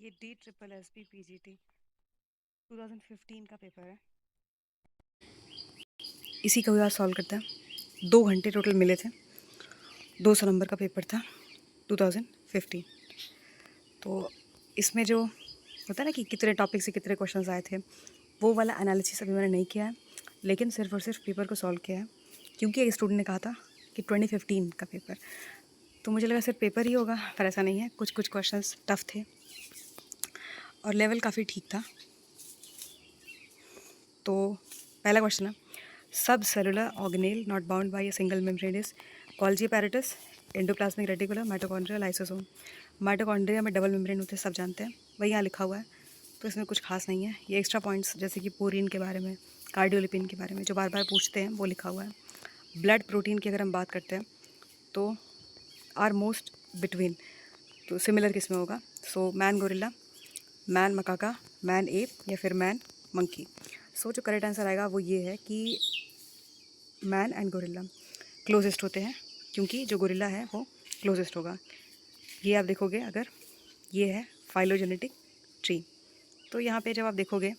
ये DSSS PGT 2015 का paper है। इसी का आज सॉल्व करते हैं। 2 घंटे टोटल मिले थे। 200 नंबर का पेपर था 2015। तो इसमें जो होता है ना कि कितने टॉपिक से कितने क्वेश्चंस आए थे, वो वाला एनालिसिस अभी मैंने नहीं किया है, लेकिन सिर्फ और सिर्फ पेपर को सॉल्व किया है। क्योंकि एक स्टूडेंट ने कहा था कि 2015 का पेपर, तो मुझे लगा सिर्फ पेपर ही होगा, पर ऐसा नहीं है। कुछ कुछ क्वेश्चंस टफ थे और लेवल काफ़ी ठीक था। तो पहला क्वेश्चन है, सब cellular organelle not bound by a single membrane is Golgi apparatus, endoplasmic reticulum, mitochondria, lysosome. Mitochondria में डबल मेम्ब्रेन होते हैं, सब जानते हैं, वही यहाँ लिखा हुआ है, तो इसमें कुछ खास नहीं है। ये एक्स्ट्रा पॉइंट्स जैसे कि पोरीन के बारे में, कार्डियोलिपिन के बारे में जो बार बार पूछते हैं, वो लिखा हुआ है। ब्लड प्रोटीन की अगर हम बात करते हैं तो आर मोस्ट बिटवीन, तो सिमिलर किस में होगा? So man gorilla, man macaca, man ape या फिर मैन मंकी। सो जो करेक्ट आंसर आएगा वो ये है कि मैन एंड गोरिल्ला क्लोजेस्ट होते हैं, क्योंकि जो गोरिल्ला है वो क्लोजेस्ट होगा। ये आप देखोगे, अगर ये है फाइलोजेनेटिक ट्री, तो यहाँ पे जब आप देखोगे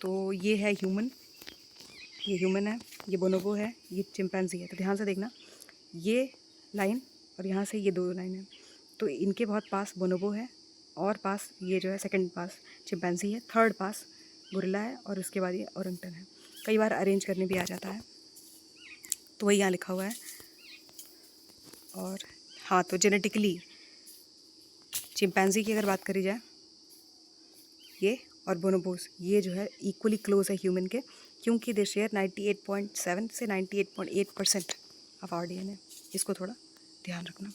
तो ये है ह्यूमन, ये ह्यूमन है, ये बोनोबो है, ये चिंपैंजी है। तो ध्यान से देखना, ये लाइन और यहाँ से ये दो लाइन है, तो इनके बहुत पास बोनोबो है और पास ये जो है सेकंड पास चिंपैंजी है, थर्ड पास गोरिल्ला है और उसके बाद ये ओरंगटन है। कई बार अरेंज करने भी आ जाता है, तो वही यहाँ लिखा हुआ है। और हाँ, तो जेनेटिकली चिंपैंजी की अगर बात करी जाए, ये और बोनोबोस ये जो है इक्वली क्लोज है ह्यूमन के, क्योंकि दे शेयर 98.7 से 98.8% ऑफ आवर डीएनए। इसको थोड़ा ध्यान रखना।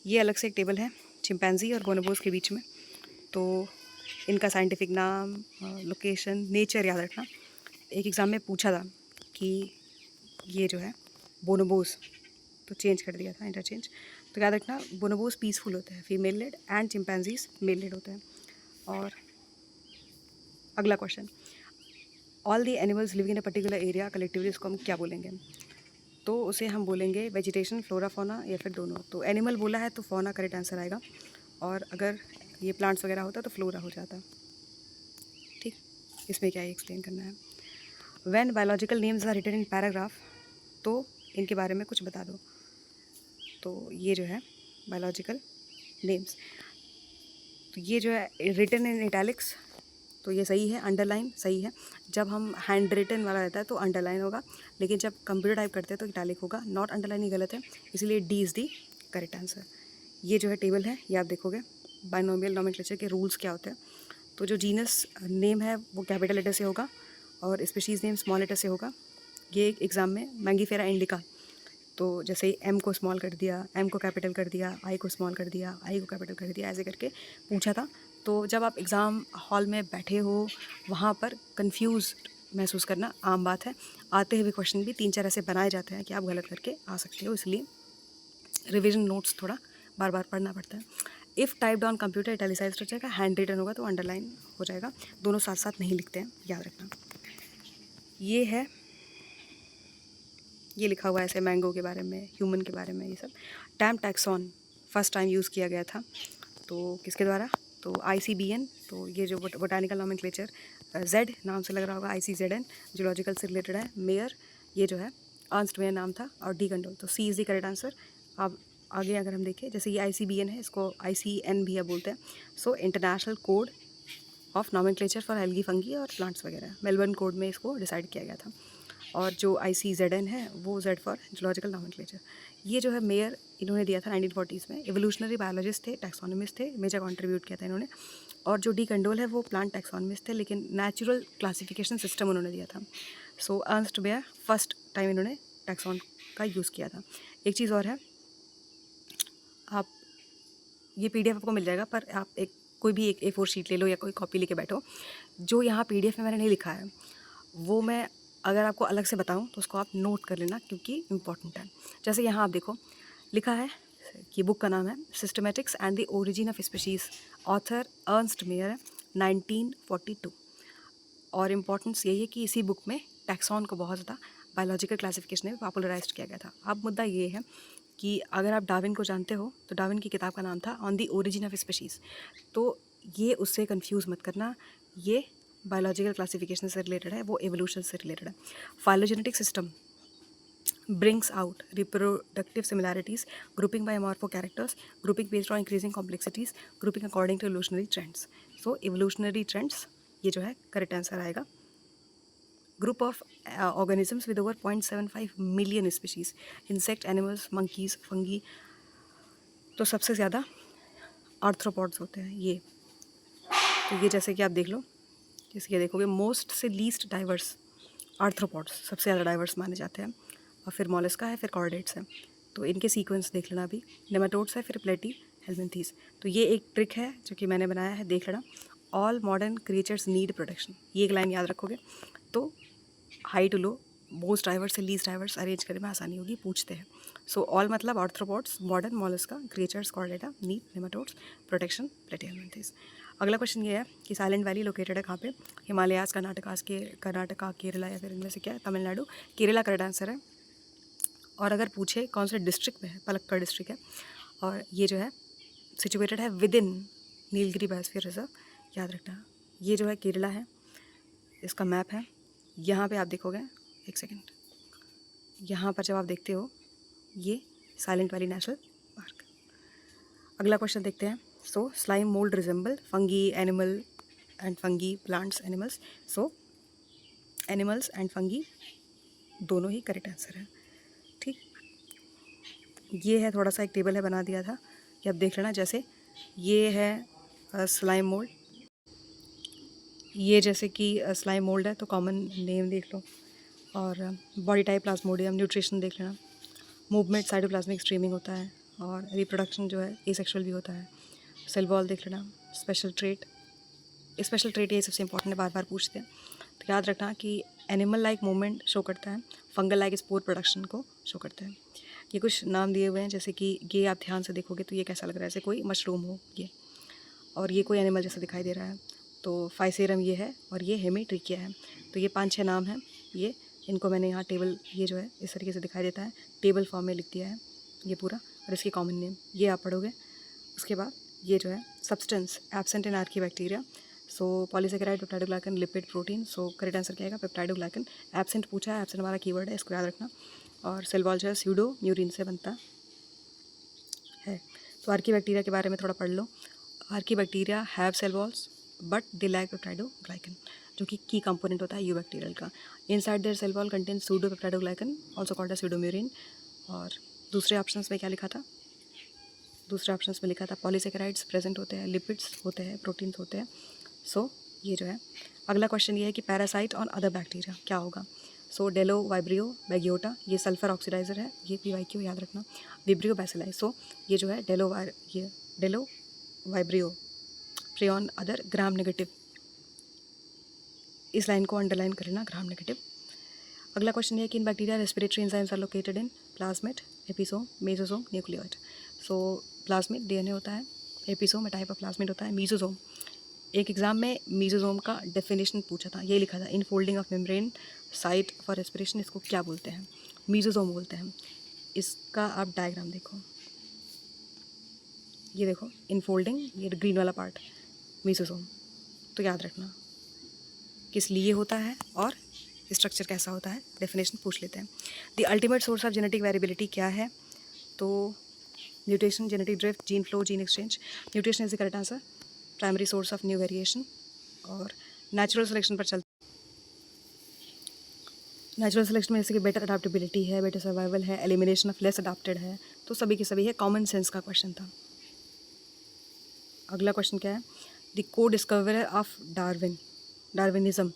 ये अलग से एक टेबल है चिंपैंजी और बोनोबोस के बीच में, तो इनका साइंटिफिक नाम, लोकेशन, नेचर याद रखना। एक एग्ज़ाम में पूछा था कि ये जो है बोनोबोस, तो चेंज कर दिया था, इंटरचेंज। तो याद रखना, बोनोबोस पीसफुल होते हैं, female led, and chimpanzees male led होते हैं। और अगला question, all the animals living in a particular area collectively, इसको हम क्या बोलेंगे? तो उसे हम बोलेंगे वेजिटेशन, फ्लोरा, फौना या फिर दोनों। तो एनिमल बोला है तो फौना करेक्ट आंसर आएगा, और अगर ये प्लांट्स वगैरह होता तो फ्लोरा हो जाता। ठीक, इसमें क्या ही एक्सप्लेन करना है। When biological names are written in paragraph, तो इनके बारे में कुछ बता दो। तो ये जो है बायोलॉजिकल नेम्स, तो ये जो है रिटन इन इटैलिक्स, तो ये सही है। अंडरलाइन सही है, जब हम हैंड रिटन वाला रहता है तो अंडरलाइन होगा, लेकिन जब कंप्यूटर टाइप करते हैं तो इटैलिक होगा। नॉट अंडरलाइन ही गलत है, इसलिए D is the correct answer. ये जो है टेबल है, ये आप देखोगे बाइनोमियल नोमेनक्लेचर के रूल्स क्या होते हैं। तो जो जीनस नेम है वो कैपिटल लेटर से होगा और स्पीशीज़ नेम स्मॉल लेटर से होगा। ये एग्ज़ाम में मैंगीफेरा इंडिका, तो जैसे एम को स्मॉल कर दिया, एम को कैपिटल कर दिया, आई को स्मॉल कर दिया, आई को कैपिटल कर दिया, ऐसे करके पूछा था। तो जब आप एग्ज़ाम हॉल में बैठे हो, वहाँ पर कंफ्यूज महसूस करना आम बात है। आते हुए क्वेश्चन भी 3-4 ऐसे बनाए जाते हैं कि आप गलत करके आ सकते हो, इसलिए रिविजन नोट्स थोड़ा बार बार पढ़ना पड़ता है। If typed on computer italicised हो जाएगा, हैंड रिटन होगा तो अंडरलाइन हो जाएगा। दोनों साथ साथ नहीं लिखते हैं, याद रखना। ये है, ये लिखा हुआ है ऐसे मैंगो के बारे में, ह्यूमन के बारे में, ये सब। Time taxon first time use किया गया था, तो किसके द्वारा? तो ICBN, तो ये जो बोटानिकल नॉमेनक्लेचर जेड नाम से लग रहा होगा, ICZN जूलॉजिकल से रिलेटेड है। मेयर ये जो है अर्नस्ट मेयर नाम था, और डी कंडोल, तो सी इज़ द करेक्ट आंसर। अब आगे अगर हम देखें, जैसे ये ICBN है, इसको ICN भी बोलते हैं। So international code of nomenclature for algae, fungi और प्लांट्स वगैरह, मेलबर्न कोड में इसको डिसाइड किया गया था। और जो ICZN है वो Z फॉर जूलॉजिकल नॉमेनक्लेचर। ये जो है मेयर इन्होंने दिया था 1940s में। एवोल्यूशनरी बायोलॉजिस्ट थे, टैक्सोनॉमिस्ट थे, मेजर कंट्रीब्यूट किया था इन्होंने। और जो डी कंडोल है वो प्लांट टैक्सोनॉमिस्ट थे, लेकिन नेचुरल क्लासिफिकेशन सिस्टम उन्होंने दिया था। सो अर्नस्ट मेयर फर्स्ट टाइम इन्होंने टैक्सॉन का यूज़ किया था। एक चीज़ और है, आप ये PDF आपको मिल जाएगा, पर आप एक कोई भी एक A4 शीट ले लो या कोई कॉपी लेके बैठो। जो यहाँ PDF में मैंने नहीं लिखा है वो मैं अगर आपको अलग से बताऊं तो उसको आप नोट कर लेना, क्योंकि इम्पॉर्टेंट है। जैसे यहाँ आप देखो लिखा है कि बुक का नाम है systematics and the origin of species, author Ernst Mayr है, 1942। और इम्पॉर्टेंस यही है कि इसी बुक में टैक्सॉन को बहुत ज़्यादा बायोलॉजिकल क्लासिफिकेशन में पॉपुलराइज किया गया था। अब मुद्दा ये है कि अगर आप डार्विन को जानते हो, तो डार्विन की किताब का नाम था on the origin of species. तो ये उससे कंफ्यूज मत करना, ये बायोलॉजिकल क्लासिफिकेशन से रिलेटेड है, वो एवोल्यूशन से रिलेटेड है। Phylogenetic system brings out reproductive similarities, grouping by amorpho characters, grouping based on increasing complexities, grouping according to evolutionary trends. So evolutionary trends ये जो है करेक्ट आंसर आएगा। Group of organisms with over 0.75 million species, insect, animals, monkeys, fungi. तो सबसे ज़्यादा arthropods होते हैं ये। तो ये जैसे कि आप देख लो, जैसे ये देखोगे मोस्ट से लीस्ट डाइवर्स आर्थ्रोपॉड्स सबसे ज़्यादा डाइवर्स माने जाते हैं, और फिर मॉलस्का है, फिर कॉर्डेट्स है। तो इनके सीक्वेंस देख लेना अभी। नेमाटोड्स है, फिर प्लेटी, हेलमिंथीज। तो ये एक ट्रिक है जो कि मैंने बनाया है, देख लेना। All modern creatures need protection, ये एक लाइन याद रखोगे तो high to low, most diverse से लीस्ट डाइवर्स अरेंज करने में आसानी होगी, पूछते हैं। सो ऑल मतलब arthropods, modern, mollusca, creatures, chordata, need, nematodes, protection, platyhelminthes. अगला क्वेश्चन ये है कि साइलेंट वैली लोकेटेड है कहाँ पे? हिमालयाज, कर्नाटका, केरला, या फिर इनमें से क्या है? तमिलनाडु। केरला करेक्ट आंसर है। और अगर पूछे कौन से डिस्ट्रिक्ट में है, पलक्कड़ डिस्ट्रिक्ट है, और ये जो है सिचुएटेड है with in Nilgiri biosphere reserve, याद रखना। ये जो है केरला है, इसका मैप है। यहाँ पे आप देखोगे, एक सेकेंड, यहाँ पर जब आप देखते हो ये साइलेंट वैली नेशनल पार्क। अगला क्वेश्चन देखते हैं। So slime mould resemble fungi, animal and fungi, plants, animals. So animals and fungi दोनों ही करेक्ट आंसर है। ठीक, ये है थोड़ा सा एक टेबल है, बना दिया था, ये आप देख लेना। जैसे ये है स्लाइम मोल्ड, ये जैसे कि स्लाइम मोल्ड है तो कॉमन नेम देख लो, और बॉडी टाइप प्लाज्मोडियम, न्यूट्रिशन देख लेना, मूवमेंट साइटोप्लाज्मिक स्ट्रीमिंग होता है, और रिप्रोडक्शन जो है एसेक्सुअल भी होता है। सेल वॉल देख लेना, स्पेशल ट्रेट ये सबसे इंपॉर्टेंट है, बार बार पूछते हैं। तो याद रखना कि एनिमल लाइक मूवमेंट शो करता है, फंगल लाइक स्पोर प्रोडक्शन को शो करता है। ये कुछ नाम दिए हुए हैं, जैसे कि ये आप ध्यान से देखोगे तो ये कैसा लग रहा है, जैसे कोई मशरूम हो ये, और ये कोई एनिमल जैसा दिखाई दे रहा है। तो फाइसेरम ये है, और ये हेमीट्रिकिया है। तो ये 5-6 नाम हैं, ये इनको मैंने यहाँ टेबल, ये जो है इस तरीके से दिखाई देता है, टेबल फॉर्म में लिख दिया है ये पूरा, और इसके कॉमन नेम ये आप पढ़ोगे। उसके बाद ये जो है substance absent in archaebacteria, so polysaccharide, peptidoglycan, lipid, protein. So correct answer क्या आएगा? पेप्टाइडोग्लाइकन। एब्सेंट पूछा है, एब्सेंट हमारा कीवर्ड है, इसको याद रखना। और सेल वॉल जो है स्यूडो म्यूरिन से बनता है। तो आर्कीबैक्टीरिया के बारे में थोड़ा पढ़ लो। Archaebacteria have cell walls but they lack peptidoglycan, जो कि की कंपोनेंट होता है यूबैक्टीरियल का। Inside their cell wall contain pseudo peptidoglycan, also called pseudomurein. और दूसरे ऑप्शंस में क्या लिखा था? दूसरे ऑप्शंस में लिखा था पॉलीसेकेराइड्स प्रेजेंट होते हैं, लिपिड्स होते हैं, प्रोटीन्स होते हैं। सो ये जो है अगला क्वेश्चन ये है कि पैरासाइट ऑन अदर बैक्टीरिया क्या होगा? सो डेलो वाइब्रियो बैगियोटा, ये सल्फर ऑक्सीडाइजर है, ये PYQ याद रखना। विब्रियो बैसिलाई, सो ये जो है bdellovibrio prey on other, gram negative, इस लाइन को अंडरलाइन कर लेना, ग्राम नेगेटिव। अगला क्वेश्चन ये है कि in bacteria respiratory enzymes are located in plasmid, episome, mesosome, nucleoid. So plasmid DNA होता है, एपिसोम में टाइप ऑफ प्लाज्मिड होता है, मीजोसोम। एक एग्जाम में मीजोसोम का डेफिनेशन पूछा था, ये लिखा था in folding of membrane site for respiration, इसको क्या बोलते हैं? मीजोसोम बोलते हैं। इसका आप डायग्राम देखो, ये देखो इनफोल्डिंग, ये ग्रीन वाला पार्ट मीजोसोम। तो याद रखना किस लिए होता है और स्ट्रक्चर कैसा होता है, डेफिनेशन पूछ लेते हैं। The ultimate source of genetic variability क्या है? तो mutation, genetic drift, gene flow, gene exchange. Mutation is the correct answer, primary source of new variation. और नेचुरल सिलेक्शन पर चलते, नेचुरल सिलेक्शन में जैसे कि बेटर अडाप्टेबिलिटी है, बेटर सर्वाइवल है, एलिमिनेशन ऑफ लेस अडाप्टेड है, तो सभी के सभी है, कॉमन सेंस का क्वेश्चन था। अगला क्वेश्चन क्या है? The co-discoverer of Darwinism,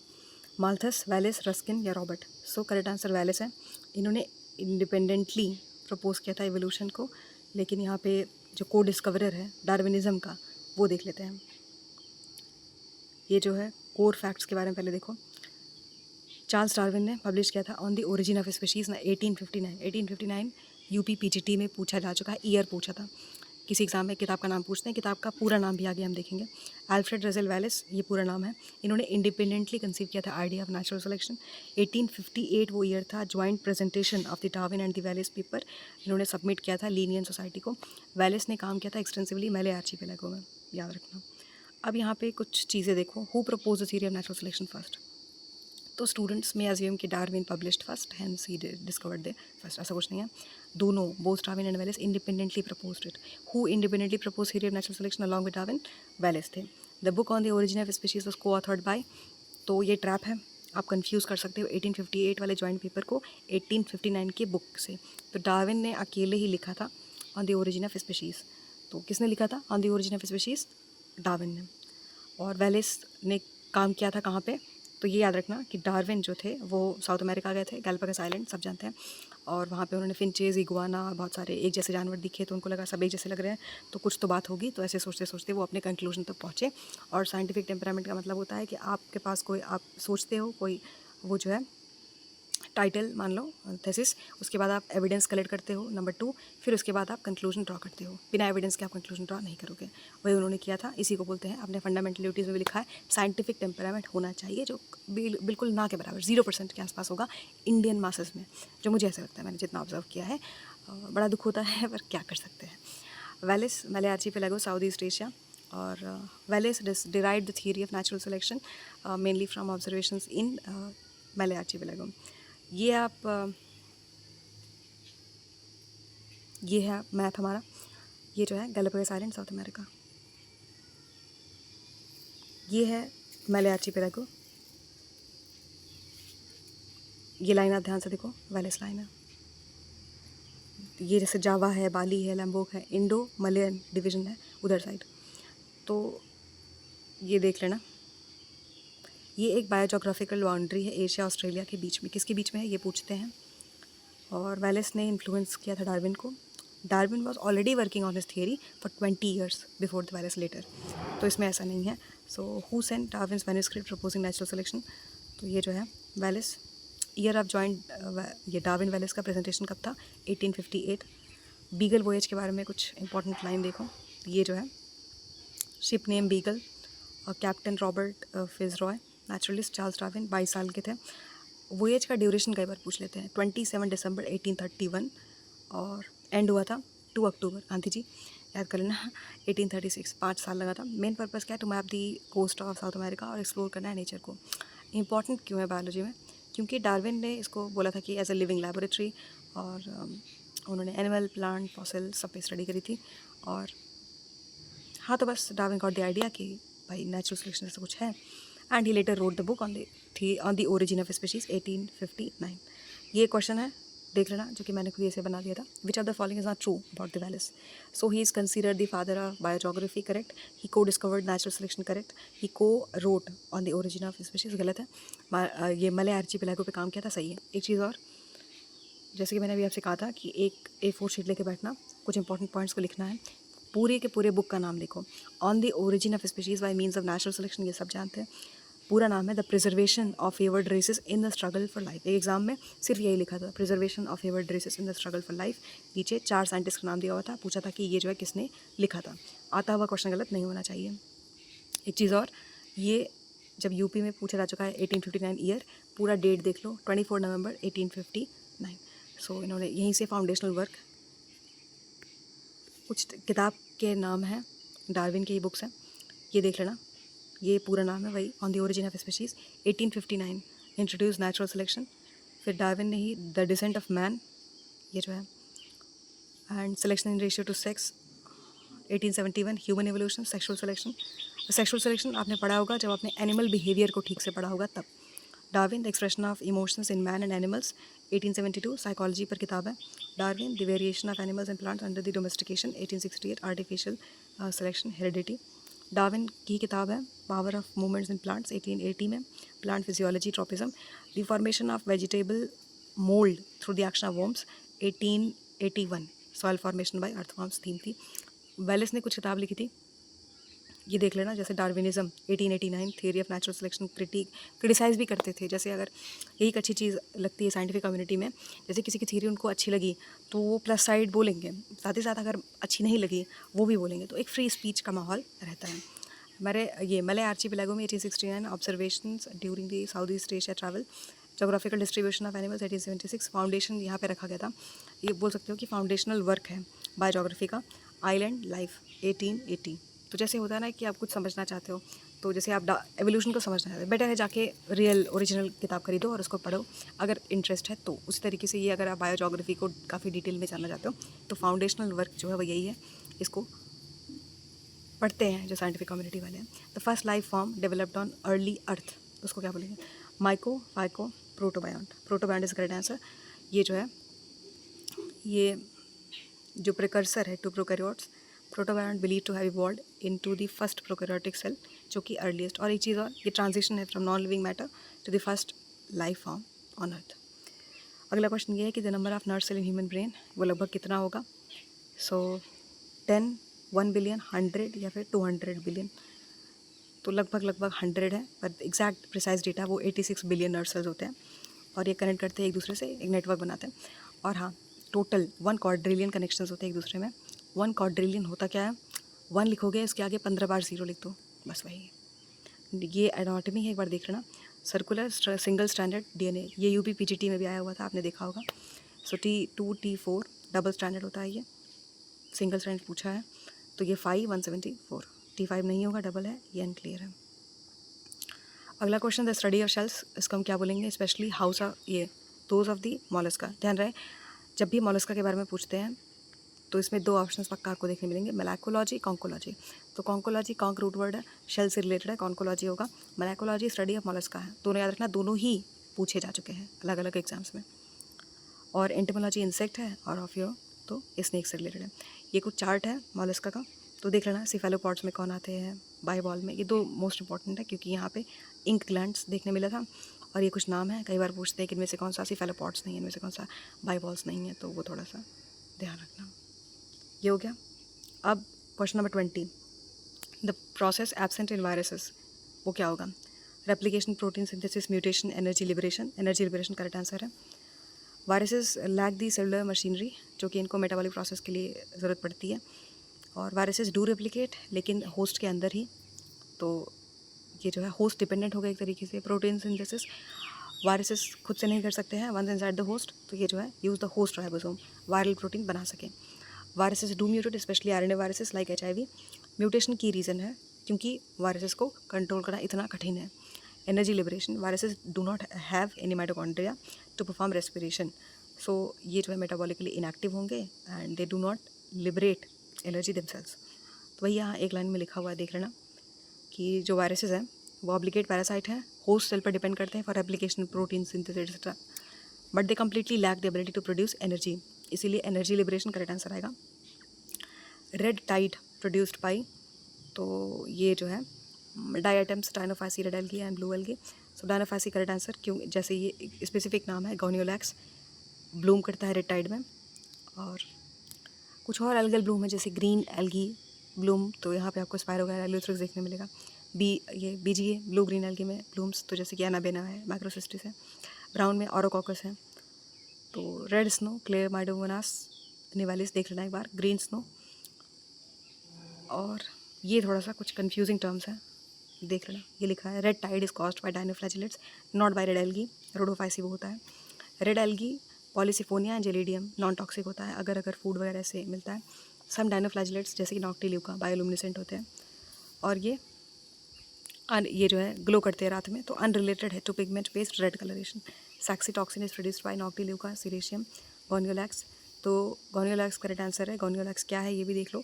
Malthus, Wallace, Ruskin या Robert. So correct answer Wallace है। इन्होंने इंडिपेंडेंटली प्रपोज किया था एवोल्यूशन को, लेकिन यहाँ पे जो को डिस्कवरर है डार्विनिज्म का, वो देख लेते हैं। ये जो है कोर फैक्ट्स के बारे में पहले देखो। चार्ल्स डार्विन ने पब्लिश किया था on the origin of species ना 1859 UPPGT में पूछा जा चुका है, ईयर पूछा था। किसी एग्जाम में किताब का नाम पूछते हैं, किताब का पूरा नाम भी आगे हम देखेंगे। अल्फ्रेड रसेल वैलेस, ये पूरा नाम है। इन्होंने इंडिपेंडेंटली कंसीव किया था आइडिया ऑफ नेचुरल सिलेक्शन। 1858 वो ईयर था। Joint presentation of the Darwin and the Wallace paper इन्होंने सबमिट किया था लीनियन सोसाइटी को। वैलेस ने काम किया था एक्सटेंसिवली मैले आर्चिपेलागो में, याद रखना। अब यहाँ पे कुछ चीज़ें देखो, who propose the theory of natural selection first. तो स्टूडेंट्स में अज्यूम कि Darwin published first, hence he discovered they first, ऐसा कुछ नहीं है। दोनों, both Darwin and Wallace, independently proposed it. Who independently propose theory of natural selection along with Darwin? Wallace थे। The book on the origin of species was co-authored by, तो ये trap है, आप कंफ्यूज कर सकते हो 1858 वाले जॉइंट पेपर को 1859 के बुक से। तो डार्विन ने अकेले ही लिखा था on the origin of species. तो किसने लिखा था on the origin of species? Darwin ने। और वेलिस ने काम किया था कहाँ पे? तो ये याद रखना कि डार्विन जो थे वो साउथ अमेरिका गए थे, गैलापागोस आइलैंड, सब जानते हैं। और वहाँ पे उन्होंने फिंचेस, इगुआना, बहुत सारे एक जैसे जानवर दिखे, तो उनको लगा सब एक जैसे लग रहे हैं, तो कुछ तो बात होगी। तो ऐसे सोचते सोचते वो अपने कंक्लूजन तक पहुँचे। और साइंटिफिक टेम्परामेंट का मतलब होता है कि आपके पास कोई, आप सोचते हो कोई, वो जो है टाइटल मान लो थेसिस, उसके बाद आप एविडेंस कलेक्ट करते हो, नंबर 2, फिर उसके बाद आप कंक्लूजन ड्रॉ करते हो। बिना एविडेंस के आप कंक्लूजन ड्रॉ नहीं करोगे, वही उन्होंने किया था। इसी को बोलते हैं, अपने फंडामेंटल ड्यूटीज़ में भी लिखा है, साइंटिफिक टेम्परामेंट होना चाहिए जो बिल्कुल ना के बराबर 0% के आसपास होगा इंडियन मासेस में, जो मुझे ऐसा लगता है, मैंने जितना ऑब्जर्व किया है। बड़ा दुख होता है पर क्या कर सकते हैं। वेलिस, मले आर्चिपेलागो, साउथ ईस्ट एशिया। और Wallace derived the theory of natural selection mainly from observations in Malay archipelago. ये आप ये है मैप हमारा, ये जो है गैलापागोस आइलैंड, साउथ अमेरिका। ये है मले आर्चिपेलागो, ये लाइन आप ध्यान से देखो, वेलिस लाइन है। ये जैसे जावा है, बाली है, लैम्बोक है, इंडो मलयन डिवीज़न है उधर साइड। तो ये देख लेना, ये एक बायोजोग्राफिकल बाउंड्री है एशिया ऑस्ट्रेलिया के बीच में। किसके बीच में है ये पूछते हैं। और वेलिस ने इन्फ्लुएंस किया था डार्विन को। Darwin was already working on his theory for 20 years before the Wallace letter, तो इसमें ऐसा नहीं है। So who sent Darwin's manuscript proposing natural selection? तो ये जो है वेलिस। ईयर ऑफ जॉइंट, ये डार्विन वेलिस का प्रेजेंटेशन कब था? 1858। बीगल वोएज के बारे में कुछ इंपॉर्टेंट लाइन देखो, ये जो है शिप नेम बीगल, और captain Robert FitzRoy, naturalist Charles Darwin 22 साल के थे। वोएज का ड्यूरेशन कई बार पूछ लेते हैं। 27 दिसंबर 1831 और एंड हुआ था 2 अक्टूबर, गांधी जी याद कर लेना, 1836, 5 साल लगा था। मेन पर्पज़ क्या है? To map the coast of South America और एक्सप्लोर करना है नेचर को। इंपॉर्टेंट क्यों है बायोलॉजी में? क्योंकि डार्विन ने इसको बोला था कि एज ए लिविंग लेबोरेटरी, और उन्होंने एनिमल, प्लांट, फॉसिल सब पे स्टडी करी थी। और हाँ, तो बस डार्विन गॉट द आइडिया कि भाई नेचुरल सिलेक्शन ऐसा कुछ है, and he later wrote the book on the origin of species 1859। ये क्वेश्चन है, देख लेना, जो कि मैंने खुद ऐसे बना दिया था। Which of the following is not true about the Wallace? So he is considered the father of biogeography, correct. He co-discovered natural selection, correct. He co-wrote on the origin of species, गलत है। ये मले archipelago पे काम किया था, सही है। एक चीज़ और, जैसे कि मैंने अभी आपसे कहा था कि एक A4 शीट लेके बैठना, कुछ इंपॉर्टेंट पॉइंट्स को लिखना है, पूरे के पूरे बुक का नाम लिखो। On the origin of species by means of natural selection, ये सब जानते हैं। पूरा नाम है the preservation of favoured races in the struggle for life. एक एग्जाम में सिर्फ यही लिखा था, preservation of favoured races in the struggle for life. नीचे 4 साइंटिस्ट का नाम दिया हुआ था, पूछा था कि ये जो है किसने लिखा था। आता हुआ क्वेश्चन गलत नहीं होना चाहिए। एक चीज़ और, ये जब यूपी में पूछा जा चुका है 1859 ईयर, पूरा डेट देख लो, 24 नवंबर 1859। सो इन्होंने यहीं से फाउंडेशनल वर्क, कुछ किताब के नाम हैं, डार्विन की ही बुक्स हैं, ये देख लेना। ये पूरा नाम है वही, on the origin of species 1859, introduce natural selection. फिर डार्विन ने ही द डिसेंट ऑफ मैन, ये जो है, and selection in ratio two sex 1871, human evolution, sexual selection. Sexual selection आपने पढ़ा होगा जब आपने एनिमल बिहेवियर को ठीक से पढ़ा होगा तब। Darwin the expression of emotions in man and animals 1872, psychology पर किताब है। Darwin the variation of animals and plants under the domestication 1868, artificial selection, heredity. Darwin की किताब है power of movements in plants 1880 में, plant physiology, tropism. The formation of vegetable mould through the action of worms 1881, soil formation by earthworms theme थी। वेलिस ने कुछ किताब लिखी थी, ये देख लेना, जैसे Darwinism 1889, theory of natural selection, criticise भी करते थे। जैसे अगर यही एक अच्छी चीज़ लगती है साइंटिफिक कम्युनिटी में, जैसे किसी की थियरी उनको अच्छी लगी तो वो प्लस साइड बोलेंगे, साथ ही साथ अगर अच्छी नहीं लगी वो भी बोलेंगे, तो एक फ्री स्पीच का माहौल रहता है। ये मले आर्चिपेलागो में 1869, observations during the south East Asia travel, geographical distribution of animals 1876, foundation यहाँ पे रखा गया था, ये बोल सकते हो कि फाउंडेशनल वर्क है बायोजोग्राफी का। आइलैंड लाइफ 1880, तो जैसे होता है ना कि आप कुछ समझना चाहते हो, तो जैसे आप एवोल्यूशन को समझना चाहते हो, बेटर है जाके रियल ओरिजिनल किताब खरीदो और उसको पढ़ो अगर इंटरेस्ट है तो। उसी तरीके से ये अगर आप बायोजोग्राफी को काफ़ी डिटेल में जानना चाहते हो तो फाउंडेशनल वर्क जो है वो यही है, इसको पढ़ते हैं जो साइंटिफिक कम्युनिटी वाले हैं। The first life form developed on early earth, उसको क्या बोलेंगे? Myco phyco protobiont. Protobiont is correct answer. ये जो है ये जो प्रिकर्सर है to prokaryotes, protobiont believe to have evolved into the first prokaryotic cell, जो कि अर्लीस्ट। और एक चीज़ और, ये ट्रांजिशन है from non living matter to the first life form on earth. अगला क्वेश्चन ये है कि the number of nerve cell in human brain वो लगभग कितना होगा? सो 10, 1 बिलियन, 100 या फिर 200 बिलियन। तो लगभग 100 है, पर एग्जैक्ट प्रिसाइज डेटा वो 86 बिलियन नर्व सेल्स होते हैं और ये कनेक्ट करते हैं एक दूसरे से, एक नेटवर्क बनाते हैं। और हाँ, टोटल 1 क्वाड्रिलियन कनेक्शंस होते हैं एक दूसरे में। 1 क्वाड्रिलियन होता क्या है? 1 लिखोगे, उसके आगे 15 बार 0 लिख दो, बस वही है। ये एनाटॉमी है, एक बार देख लेना। सर्कुलर सिंगल स्ट्रैंडेड डीएनए, ये यूपी पीजीटी में भी आया हुआ था, आपने देखा होगा। सो T2 T4 डबल स्ट्रैंडेड होता है, ये सिंगल स्ट्रैंड पूछा है तो ये 5 174। T5 नहीं होगा, डबल है, ये अनक्लियर है। अगला question, the study of shells, इसको हम क्या बोलेंगे? स्पेशली हाउस ऑफ ये दोज ऑफ दी मॉलस्का। ध्यान रहे, जब भी मॉलस्का के बारे में पूछते हैं तो इसमें 2 ऑप्शंस पक्का आपको देखने मिलेंगे, मोलैकोलॉजी, कॉन्कोलॉजी। तो कॉन्कोलॉजी कॉन्क रूट वर्ड है, शेल से रिलेटेड है, कॉन्कोलॉजी होगा। मोलैकोलॉजी स्टडी ऑफ मॉलस्का है। दोनों याद रखना, दोनों ही पूछे जा चुके हैं अलग अलग एग्जाम्स में। और एंटोमोलॉजी इंसेक्ट है और ऑफियो तो स्नेक से रिलेटेड है। ये कुछ चार्ट है मॉलस्का का, तो देख लेना सिफेलोपॉड्स में कौन आते हैं, बाइबॉल में। ये 2 मोस्ट इंपॉर्टेंट है क्योंकि यहाँ पे इंक ग्लैंड्स देखने मिला था। और ये कुछ नाम है, कई बार पूछते हैं कि इनमें से कौन सा सिफेलोपॉड्स नहीं है, इनमें से कौन सा बाइबॉल्स नहीं है, तो वो थोड़ा सा ध्यान रखना। ये हो गया। अब question number 20, the process absent in viruses वो क्या होगा? Replication, protein synthesis, mutation, energy liberation. Energy liberation correct answer है। वायरसेस लैक दी सेलुलर मशीनरी, जो कि इनको मेटाबॉलिक प्रोसेस के लिए ज़रूरत पड़ती है। और वायरसेस डू रेप्लिकेट, लेकिन होस्ट के अंदर ही, तो ये जो है होस्ट डिपेंडेंट होगा एक तरीके से। प्रोटीन सिंथेसिस, वायरसेस खुद से नहीं कर सकते हैं वंस इनसाइड द होस्ट, तो ये जो है use the host ribosome viral protein बना सकें। Viruses do mutate, especially RNA viruses like HIV। Mutation की रीज़न है क्योंकि वायरसेस को कंट्रोल करना इतना कठिन है। Energy liberation, viruses do not have any mitochondria to perform respiration, so ये जो है मेटाबॉलिकली इनएक्टिव होंगे and they do not liberate energy themselves. तो वही यहाँ एक लाइन में लिखा हुआ है, देख लेना कि जो वायरसेस हैं वो ऑब्लिगेट पैरासाइट हैं, होस्ट सेल पर डिपेंड करते हैं for application, protein synthesis etcetera, but they completely lack the ability to produce energy, इसीलिए एनर्जी लिबरेशन करेक्ट आंसर आएगा। रेड टाइड प्रोड्यूस्ड बाई, तो ये जो है diatoms, dinophyceae, red algae and blue algae. So dinophyceae correct answer, क्यों? जैसे ये specific नाम है, गोनियोलैक्स ब्लूम करता है रेड टाइड में। और कुछ और एल्गल ब्लूम है जैसे ग्रीन एल्गी ब्लूम, तो यहाँ पे आपको स्पाइरोगाइलोथ्रिक्स देखने मिलेगा। ये BGA ब्लू ग्रीन एल्गी में ब्लूम्स, तो जैसे कि एनाबेना है, माइक्रोसिस्टिस है। ब्राउन में ऑरोकॉकस है। तो रेड स्नो, क्लेमाइडोमोनास निवालिस देख लेना एक बार, ग्रीन स्नो। और ये थोड़ा सा कुछ कंफ्यूजिंग टर्म्स हैं, देख लेना। ये लिखा है red tide is caused by dinoflagellates not by red algae, rhodophyceae वो होता है। Red algae polysiphonia and gelidium non toxic होता है अगर फूड वगैरह से मिलता है। सम डाइनोफ्लैजिलेट्स जैसे कि नॉक्टिल्यूका बायोलुमिनेसेंट होते हैं। और ये जो है ग्लो करते हैं रात में, तो अनरिलेटेड है to pigment based red colouration. Saxitoxin is produced by Noctiluca, Ceratium, Gonyaulax. तो गोनियोलैक्स करेक्ट आंसर है। गोनियोलैक्स क्या है ये भी देख लो।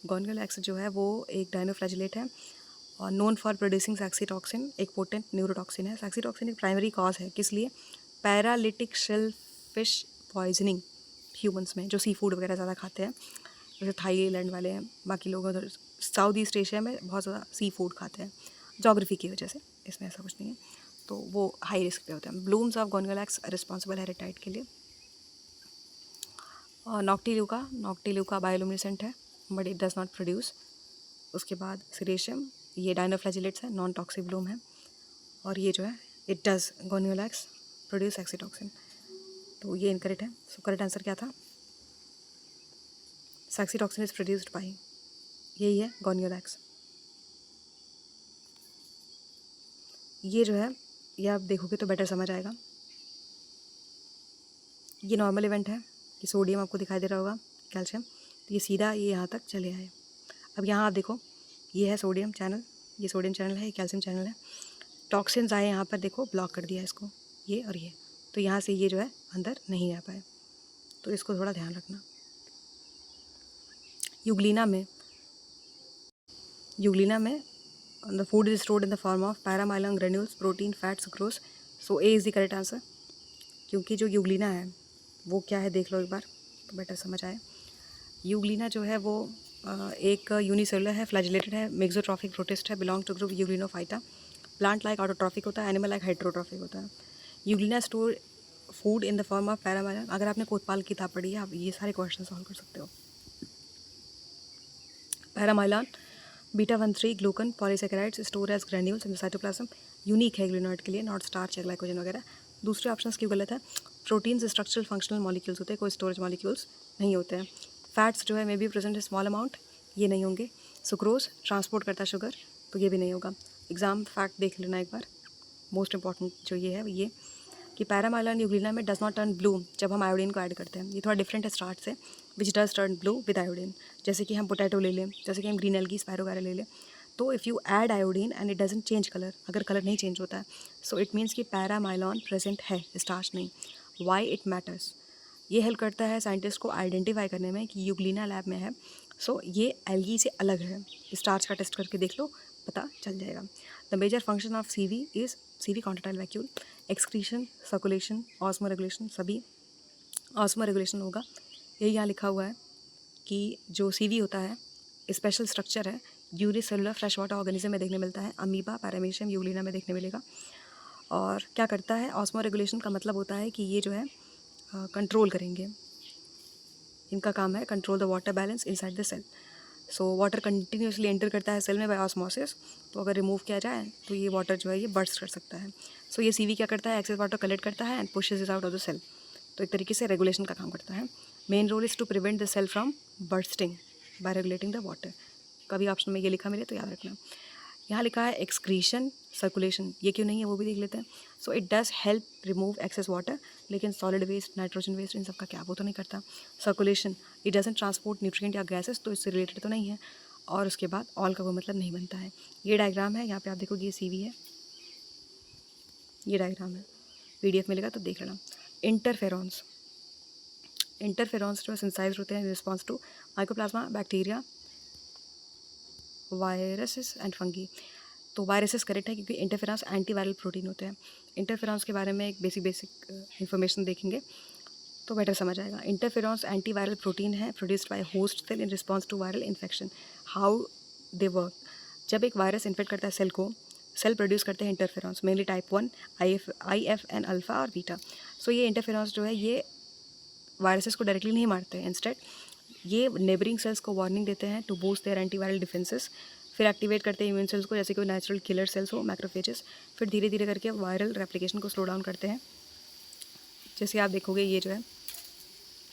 गोनियोलैक्स जो है वो एक डाइनोफ्लैजिलेट है और नोन फॉर प्रोड्यूसिंग सैक्सीटॉक्सिन, एक पोटेंट न्यूरोटॉक्सिन है। सैक्सीटॉक्सिन एक प्राइमरी कॉज है, किस लिए? Paralytic shell fish poisoning humans में, जो सी फूड वगैरह ज़्यादा खाते हैं, जैसे थाईलैंड वाले हैं, बाकी लोग उधर साउथ ईस्ट एशिया में बहुत ज़्यादा सी फूड खाते हैं जोग्राफी की वजह से, इसमें ऐसा कुछ नहीं है, तो वो हाई रिस्क पे होते हैं। ब्लूम्स ऑफ गोनियोलैक्स रिस्पॉन्सिबल है रेटाइड के लिए। और नॉक्टिल्यूका बायोलुमिनेसेंट है but it does not produce. उसके बाद सीरेशियम, ये डाइनोफ्लैजिलेट्स है, नॉन टॉक्सिक ब्लूम है। और ये जो है इट डज गोनियोलैक्स प्रोड्यूस एक्सीटॉक्सिन, तो ये इनकरेक्ट है। सो करेक्ट आंसर क्या था? सैक्सीटॉक्सिन इज प्रोड्यूस्ड बाय, यही है गोनियोलैक्स। ये जो है ये आप देखोगे तो बेटर समझ आएगा। ये नॉर्मल इवेंट है, ये सोडियम आपको दिखाई दे रहा होगा, कैल्शियम, तो ये सीधा ये यहाँ तक चले आए। अब यहाँ आप देखो ये है सोडियम चैनल, ये सोडियम चैनल है, ये कैल्शियम चैनल है। टॉक्सिन्स आए यहाँ पर, देखो ब्लॉक कर दिया इसको, ये और ये, तो यहाँ से ये जो है अंदर नहीं आ पाए, तो इसको थोड़ा ध्यान रखना। यूग्लिना में the food is stored in the form of paramylon granules, protein, fat, sucrose. So A is the correct answer, क्योंकि जो यूग्लिना है वो क्या है देख लो एक बार तो बेटर समझ आए। यूग्लिना जो है वो एक यूनिसेलुलर है, फ्लैजिलेटेड है, मेक्सोट्रॉफिक प्रोटिस्ट है, belong to group Euglenophyta. Plant like autotrophic होता है, एनिमल लाइक हाइड्रोट्रॉफिक होता है। Euglena store food in the form of paramylon. अगर आपने कोतवाल की किताब पढ़ी है, आप ये सारे क्वेश्चन सॉल्व कर सकते हो। पैरामाइलन बीटा-1,3 glucan polysaccharides store as granules in the cytoplasm. Unique है ग्लूकोनाइड के लिए, नॉट स्टार्च या ग्लाइकोजन वगैरह। दूसरे ऑप्शंस क्यों गलत है? प्रोटीन्स स्ट्रक्चरल फंक्शनल मॉलिक्यूल्स होते हैं, कोई स्टोरेज मॉलिक्यूल्स नहीं होते हैं। फैट्स जो है may be present small amount, ये नहीं होंगे। सुक्रोज ट्रांसपोर्ट करता है शुगर, तो ये भी नहीं होगा। एग्जाम फैक्ट देख लेना एक बार, मोस्ट इंपॉर्टेंट जो ये है ये कि पैरामाइलन यूग्लिना में डज नॉट टर्न ब्लू जब हम आयोडीन को ऐड करते हैं। ये थोड़ा डिफरेंट है स्टार्ट से, which does turn blue with iodine. जैसे कि हम पोटैटो ले लें, जैसे कि हम ग्रीन एल्गी स्पैरो वगैरह ले लें, तो if you add iodine and it doesn't change colour, अगर कलर नहीं चेंज होता है, सो इट मीन्स कि पैरामाइलॉन प्रेजेंट है, स्टार्च नहीं। वाई इट मैटर्स, ये हेल्प करता है साइंटिस्ट को आइडेंटिफाई करने में कि यूग्लिना लैब में है, सो ये एल्गी से अलग है। स्टार्च का टेस्ट करके देख लो, पता चल जाएगा। The major function of CV is CV contractile vacuole, excretion, circulation, osmo regulation, सभी ऑस्मो रेगुलेशन होगा। ये यहाँ लिखा हुआ है कि जो सीवी होता है स्पेशल स्ट्रक्चर है, यूनिसेलुलर फ्रेश वाटर ऑर्गेनिज्म में देखने मिलता है, अमीबा, पैरामीशियम, यूग्लिना में देखने मिलेगा। और क्या करता है, ऑस्मो रेगुलेशन का मतलब होता है कि ये जो है कंट्रोल करेंगे, इनका काम है control the water balance inside the cell. So water continuously enter करता है सेल में बाय ऑस्मोसिस, तो अगर रिमूव किया जाए तो ये वाटर जो है ये बर्स्ट कर सकता है। सो ये सीवी क्या करता है, एक्सेस वाटर कलेक्ट करता है and pushes it out of the cell, तो एक तरीके से रेगुलेशन का काम करता है। Main role is to prevent the cell from bursting by regulating the water. कभी ऑप्शन में ये लिखा मिले तो याद रखना। यहाँ लिखा है एक्सक्रीशन, सर्कुलेशन, ये क्यों नहीं है वो भी देख लेते हैं। So it does help remove excess water, लेकिन सॉलिड वेस्ट, नाइट्रोजन वेस्ट, इन सब का क्या वो तो नहीं करता। Circulation, it doesn't transport nutrient या गैसेस, तो इससे रिलेटेड तो नहीं है। और उसके बाद ऑल का कोई मतलब नहीं बनता है। ये डायग्राम है, यहाँ पे आप देखोगे ये सीवी है, ये डायग्राम है, पीडीएफ मिलेगा तो देख लेना। इंटरफेरॉन्स जो सिंथेसाइज्ड होते हैं response to mycoplasma, bacteria, viruses and fungi. तो वायरसेस करेक्ट है क्योंकि इंटरफेरॉन्स एंटीवायरल प्रोटीन होते हैं। इंटरफेरॉन्स के बारे में एक बेसिक इन्फॉर्मेशन देखेंगे तो बेटर समझ आएगा। इंटरफेरॉन्स एंटीवायरल प्रोटीन है produced by host cell in response to viral infection. How they work, जब एक वायरस इन्फेक्ट करता है सेल को, सेल प्रोड्यूस करते हैं interferons, mainly type 1, IF N alpha और बीटा। सो ये इंटरफेरॉन्स जो है ये वायरसेस को डायरेक्टली नहीं मारते हैं, इंस्टेड ये नेबरिंग सेल्स को वार्निंग देते हैं to boost their antiviral defences, फिर एक्टिवेट करते हैं इम्यून सेल्स को, जैसे कोई नेचुरल किलर सेल्स हो, मैक्रोफेजेस, फिर धीरे धीरे करके वायरल रेप्लिकेशन को स्लो डाउन करते हैं। जैसे आप देखोगे ये जो है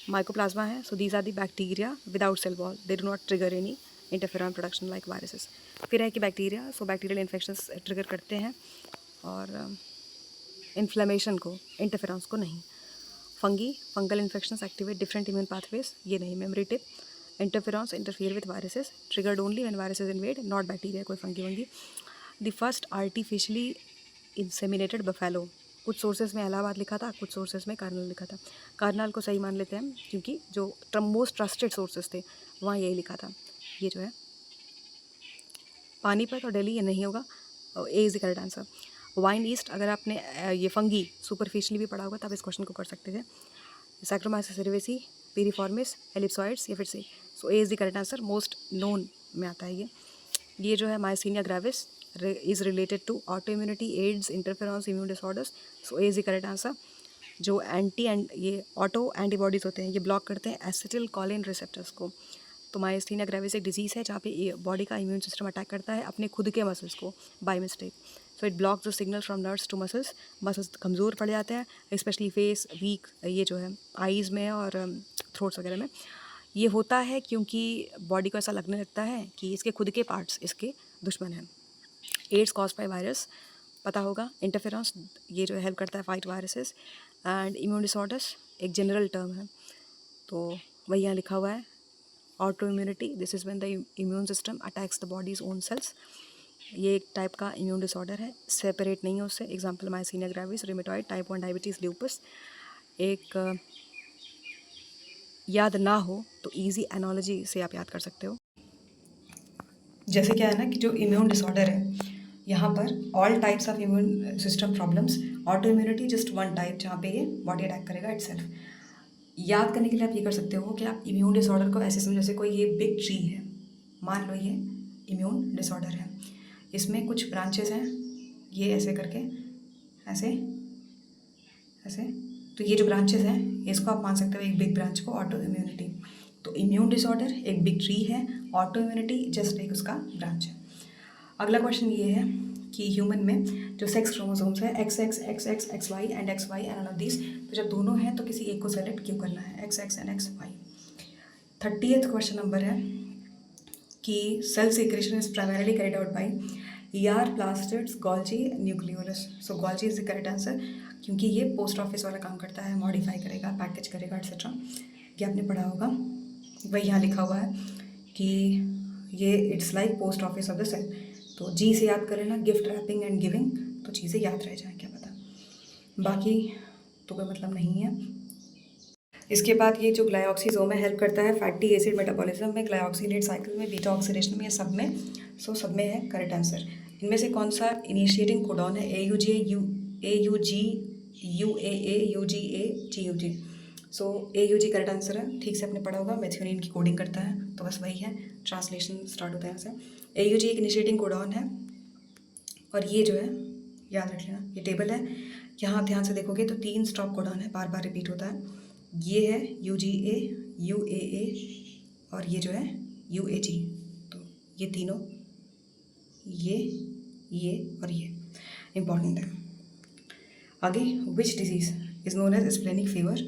माइकोप्लाज्मा है, so these are the bacteria without cell wall, they do not trigger any interferon production like viruses. फिर है कि bacteria, so bacterial infections trigger करते हैं और इन्फ्लेमेशन को, इंटरफेरॉन्स को नहीं। Fungal infections activate different immune pathways, ये नहीं। Memory tip, interferons interfere with viruses, triggered only when viruses invade, not bacteria, कोई फंगी वंगी। The first artificially inseminated buffalo, कुछ सोर्सेज में इलाहाबाद लिखा था, कुछ सोर्सेज में कार्नल लिखा था। कार्नल को सही मान लेते हैं क्योंकि जो मोस्ट ट्रस्टेड सोर्सेज थे वहाँ यही लिखा था। ये जो है पानीपत और दिल्ली, ये नहीं होगा, ए is the correct answer. Wine east, अगर आपने ये फंगी सुपरफिशियली भी पढ़ा होगा तब इस क्वेश्चन को कर सकते थे। सैक्रोमाइसिस सेरेवेसी, पीरिफॉर्मिस, एलिप्सॉइड्स, या फिर से, so A is the correct answer, most known में आता है ये जो है myasthenia gravis is related to autoimmunity, AIDS, interferons, immune disorders, so A is the correct answer. जो ये ऑटो एंटीबॉडीज़ होते हैं ये ब्लॉक करते हैं एसिटिल कॉलिन रिसेप्टर्स को। तो माइस्थीनिया ग्रेविस एक डिजीज़ है जहाँ पे बॉडी का इम्यून सिस्टम अटैक करता है अपने खुद के मसल्स को by mistake. So it blocks the signal from nerves to muscles कमज़ोर पड़ जाते हैं, स्पेशली फेस वीक, ये जो है आईज़ में और थ्रोट्स वगैरह में। ये होता है क्योंकि बॉडी को ऐसा लगने लगता है कि इसके खुद के पार्ट्स इसके दुश्मन हैं। एड्स कॉज बाय वायरस पता होगा। इंटरफेरॉन्स ये जो हेल्प करता है fight viruses. And immune disorders एक जनरल टर्म है, तो वही यहाँ लिखा हुआ है auto immunity, this is when the immune system attacks the body's own cells. ये एक टाइप का इम्यून डिसऑर्डर है, सेपरेट नहीं है उससे। Example myasthenia gravis, rheumatoid, type 1 diabetes, lupus. एक याद ना हो तो इजी एनालॉजी से आप याद कर सकते हो। जैसे क्या है ना कि जो इम्यून डिसऑर्डर है, यहाँ पर all types of immune system problems, auto immunity just one type जहाँ पे ये बॉडी अटैक करेगा इटसेल्फ। याद करने के लिए आप ये कर सकते हो कि आप इम्यून डिसऑर्डर को ऐसे समझो जैसे कोई ये बिग ट्री है। मान लो ये इम्यून डिसऑर्डर है, इसमें कुछ ब्रांचेस हैं, ये ऐसे करके, ऐसे ऐसे। तो ये जो ब्रांचेस हैं इसको आप मान सकते हो एक बिग ब्रांच को ऑटो इम्यूनिटी। तो इम्यून डिसऑर्डर एक बिग ट्री है, ऑटो इम्यूनिटी जस्ट एक उसका ब्रांच है। अगला क्वेश्चन ये है कि ह्यूमन में जो सेक्स क्रोमोसोम्स है X X X X X Y and X Y and all of this, तो जब दोनों हैं तो किसी एक को सेलेक्ट क्यों करना है, X X and X Y. 30th question number है कि cell secretion is primarily carried out by ER plastids Golgi nucleolus. So Golgi is the correct answer, क्योंकि ये पोस्ट ऑफिस वाला काम करता है, मॉडिफाई करेगा, पैकेज करेगा एक्सेट्रा। ये आपने पढ़ा होगा। वही यहाँ लिखा हुआ है कि ये it's like post office of the cell. तो जी से याद करें ना, गिफ्ट रैपिंग एंड गिविंग, तो चीज़ें याद रह जाए, क्या पता। बाकी तो कोई मतलब नहीं है। इसके बाद ये जो ग्लाइऑक्सीजोम है हेल्प करता है फैटी एसिड मेटाबॉलिज्म में, ग्लाइऑक्सीलेट साइकिल में, बीटा ऑक्सीडेशन में, ये सब में। सो सब में है करेक्ट आंसर। इनमें से कौन सा इनिशिएटिंग कोडॉन है, AUG, AUG, UAA, UGA, GUG। सो AUG करेक्ट आंसर है, ठीक से आपने पढ़ा होगा, मेथियोनिन की कोडिंग करता है, तो बस वही है, ट्रांसलेशन स्टार्ट होता है यहाँ से। AUG एक इनिशिएटिंग कोडॉन है, और ये जो है याद रख लेना, ये टेबल है, यहाँ ध्यान से देखोगे तो 3 स्टॉप कोडॉन है, बार बार रिपीट होता है। ये है UGA, UAA, और ये जो है UAG। तो ये तीनों, ये और ये इम्पॉर्टेंट है। आगे, which disease is known as splenic fever.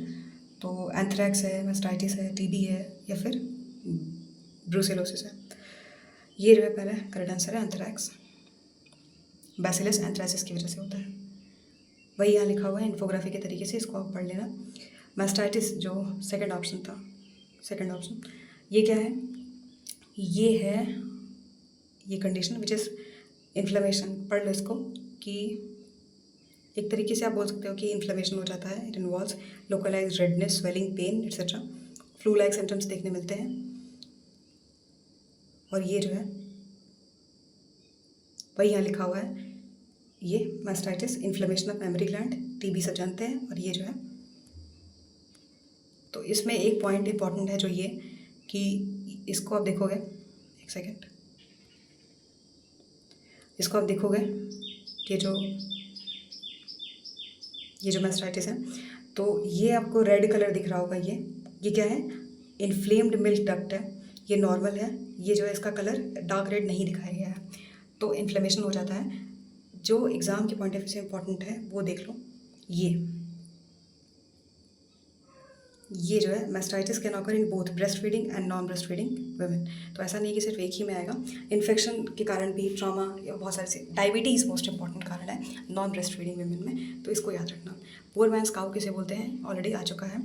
तो एंथ्रैक्स है, मेस्टाइटिस है, TB है, या फिर ब्रूसेलोसिस है। ये जो है पहला करेक्ट आंसर है एंथ्रैक्स, बैसिलस एंथ्रासिस की वजह से होता है। वही यहाँ लिखा हुआ है इन्फोग्राफी के तरीके से, इसको आप पढ़ लेना। मैस्टाइटिस जो सेकंड ऑप्शन था, सेकंड ऑप्शन, ये क्या है, ये कंडीशन विच इज़ इन्फ्लेमेशन। पढ़ लो इसको कि एक तरीके से आप बोल सकते हो कि इन्फ्लेमेशन हो जाता है। It involves localise redness, swelling, pain etcetera, flu like symptoms देखने मिलते हैं। और ये जो है वही यहाँ लिखा हुआ है, ये mastitis inflammation of memory gland, TB सब जानते हैं। और ये जो है, तो इसमें एक पॉइंट इंपॉर्टेंट है जो ये कि इसको आप देखोगे, एक सेकेंड, इसको आप देखोगे कि ये जो मैस्टाइटिस है, तो ये आपको रेड कलर दिख रहा होगा। ये क्या है, इन्फ्लेम्ड मिल्क डक्ट है, ये नॉर्मल है। ये जो है इसका कलर डार्क रेड नहीं दिखाया गया है, तो इन्फ्लेमेशन हो जाता है। जो एग्ज़ाम के पॉइंट ऑफ व्यू से इम्पॉर्टेंट है वो देख लो। ये जो है mastitis can occur in both breast feeding and non breast feeding women. तो ऐसा नहीं कि सिर्फ एक ही में आएगा, इन्फेक्शन के कारण भी, ट्रॉमा या बहुत सारे से, डायबिटीज़ मोस्ट इंपॉर्टेंट कारण है नॉन ब्रेस्ट फीडिंग वुमेन में, तो इसको याद रखना। पोर मैंस काउ किसे बोलते हैं, ऑलरेडी आ चुका है,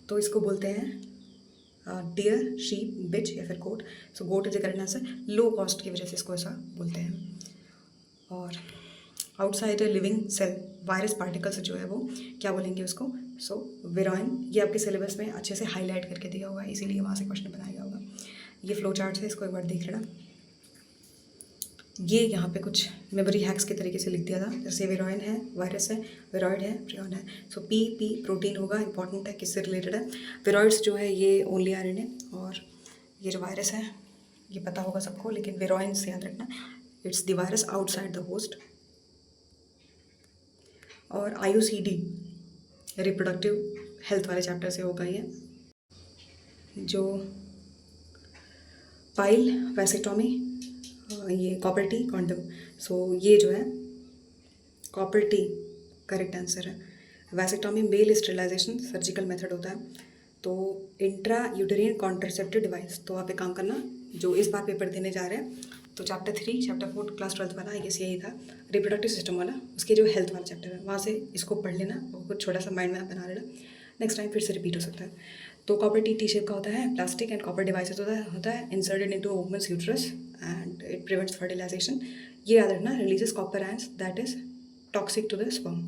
तो इसको बोलते हैं डियर, शीप, बिच या फिर goat. So goat is the correct answer, low cost की वजह से इसको ऐसा बोलते हैं। और outside living cell virus particles जो है वो क्या बोलेंगे उसको, सो विराइन। ये आपके सिलेबस में अच्छे से हाईलाइट करके दिया हुआ है, इसीलिए वहाँ से क्वेश्चन बनाया गया होगा। ये फ्लो चार्ट है, इसको एक बार देख लेना। ये यहाँ पे कुछ मेमोरी हैक्स के तरीके से लिख दिया था, जैसे विराइन है, वायरस है, विरॉइड है, प्रियन है। सो पी प्रोटीन होगा, इंपॉर्टेंट है, किससे रिलेटेड है। विरॉइड्स जो है ये ओनली RNA, और ये जो वायरस है ये पता होगा सबको, लेकिन विरॉइन से याद रखना, it's the virus outside the host. और IUCD रिप्रोडक्टिव हेल्थ वाले चैप्टर से होगा ये। जो पाइल, वैसेक्टॉमी, ये कॉपर टी, कॉन्डम। सो ये जो है कॉपर टी करेक्ट आंसर है। Vasectomy male sterilisation surgical method होता है। तो इंट्रा यूटेरिन कॉन्ट्रासेप्टिव डिवाइस, तो आप एक काम करना, जो इस बार पेपर देने जा रहे हैं, तो चैप्टर 3, चैप्टर 4 क्लास 12th वाला, आई गेस यही था, रिप्रोडक्टिव सिस्टम वाला, उसके जो हेल्थ वाला चैप्टर है वहाँ से इसको पढ़ लेना और कुछ छोटा सा माइंड में बना लेना, नेक्स्ट टाइम फिर से रिपीट हो सकता है। तो कॉपर टी शेप का होता है, प्लास्टिक एंड कॉपर डिवाइसेस होता है inserted into a women's uterus and it prevents fertilisation. ये याद रखना, releases copper ions that is toxic to the sperm.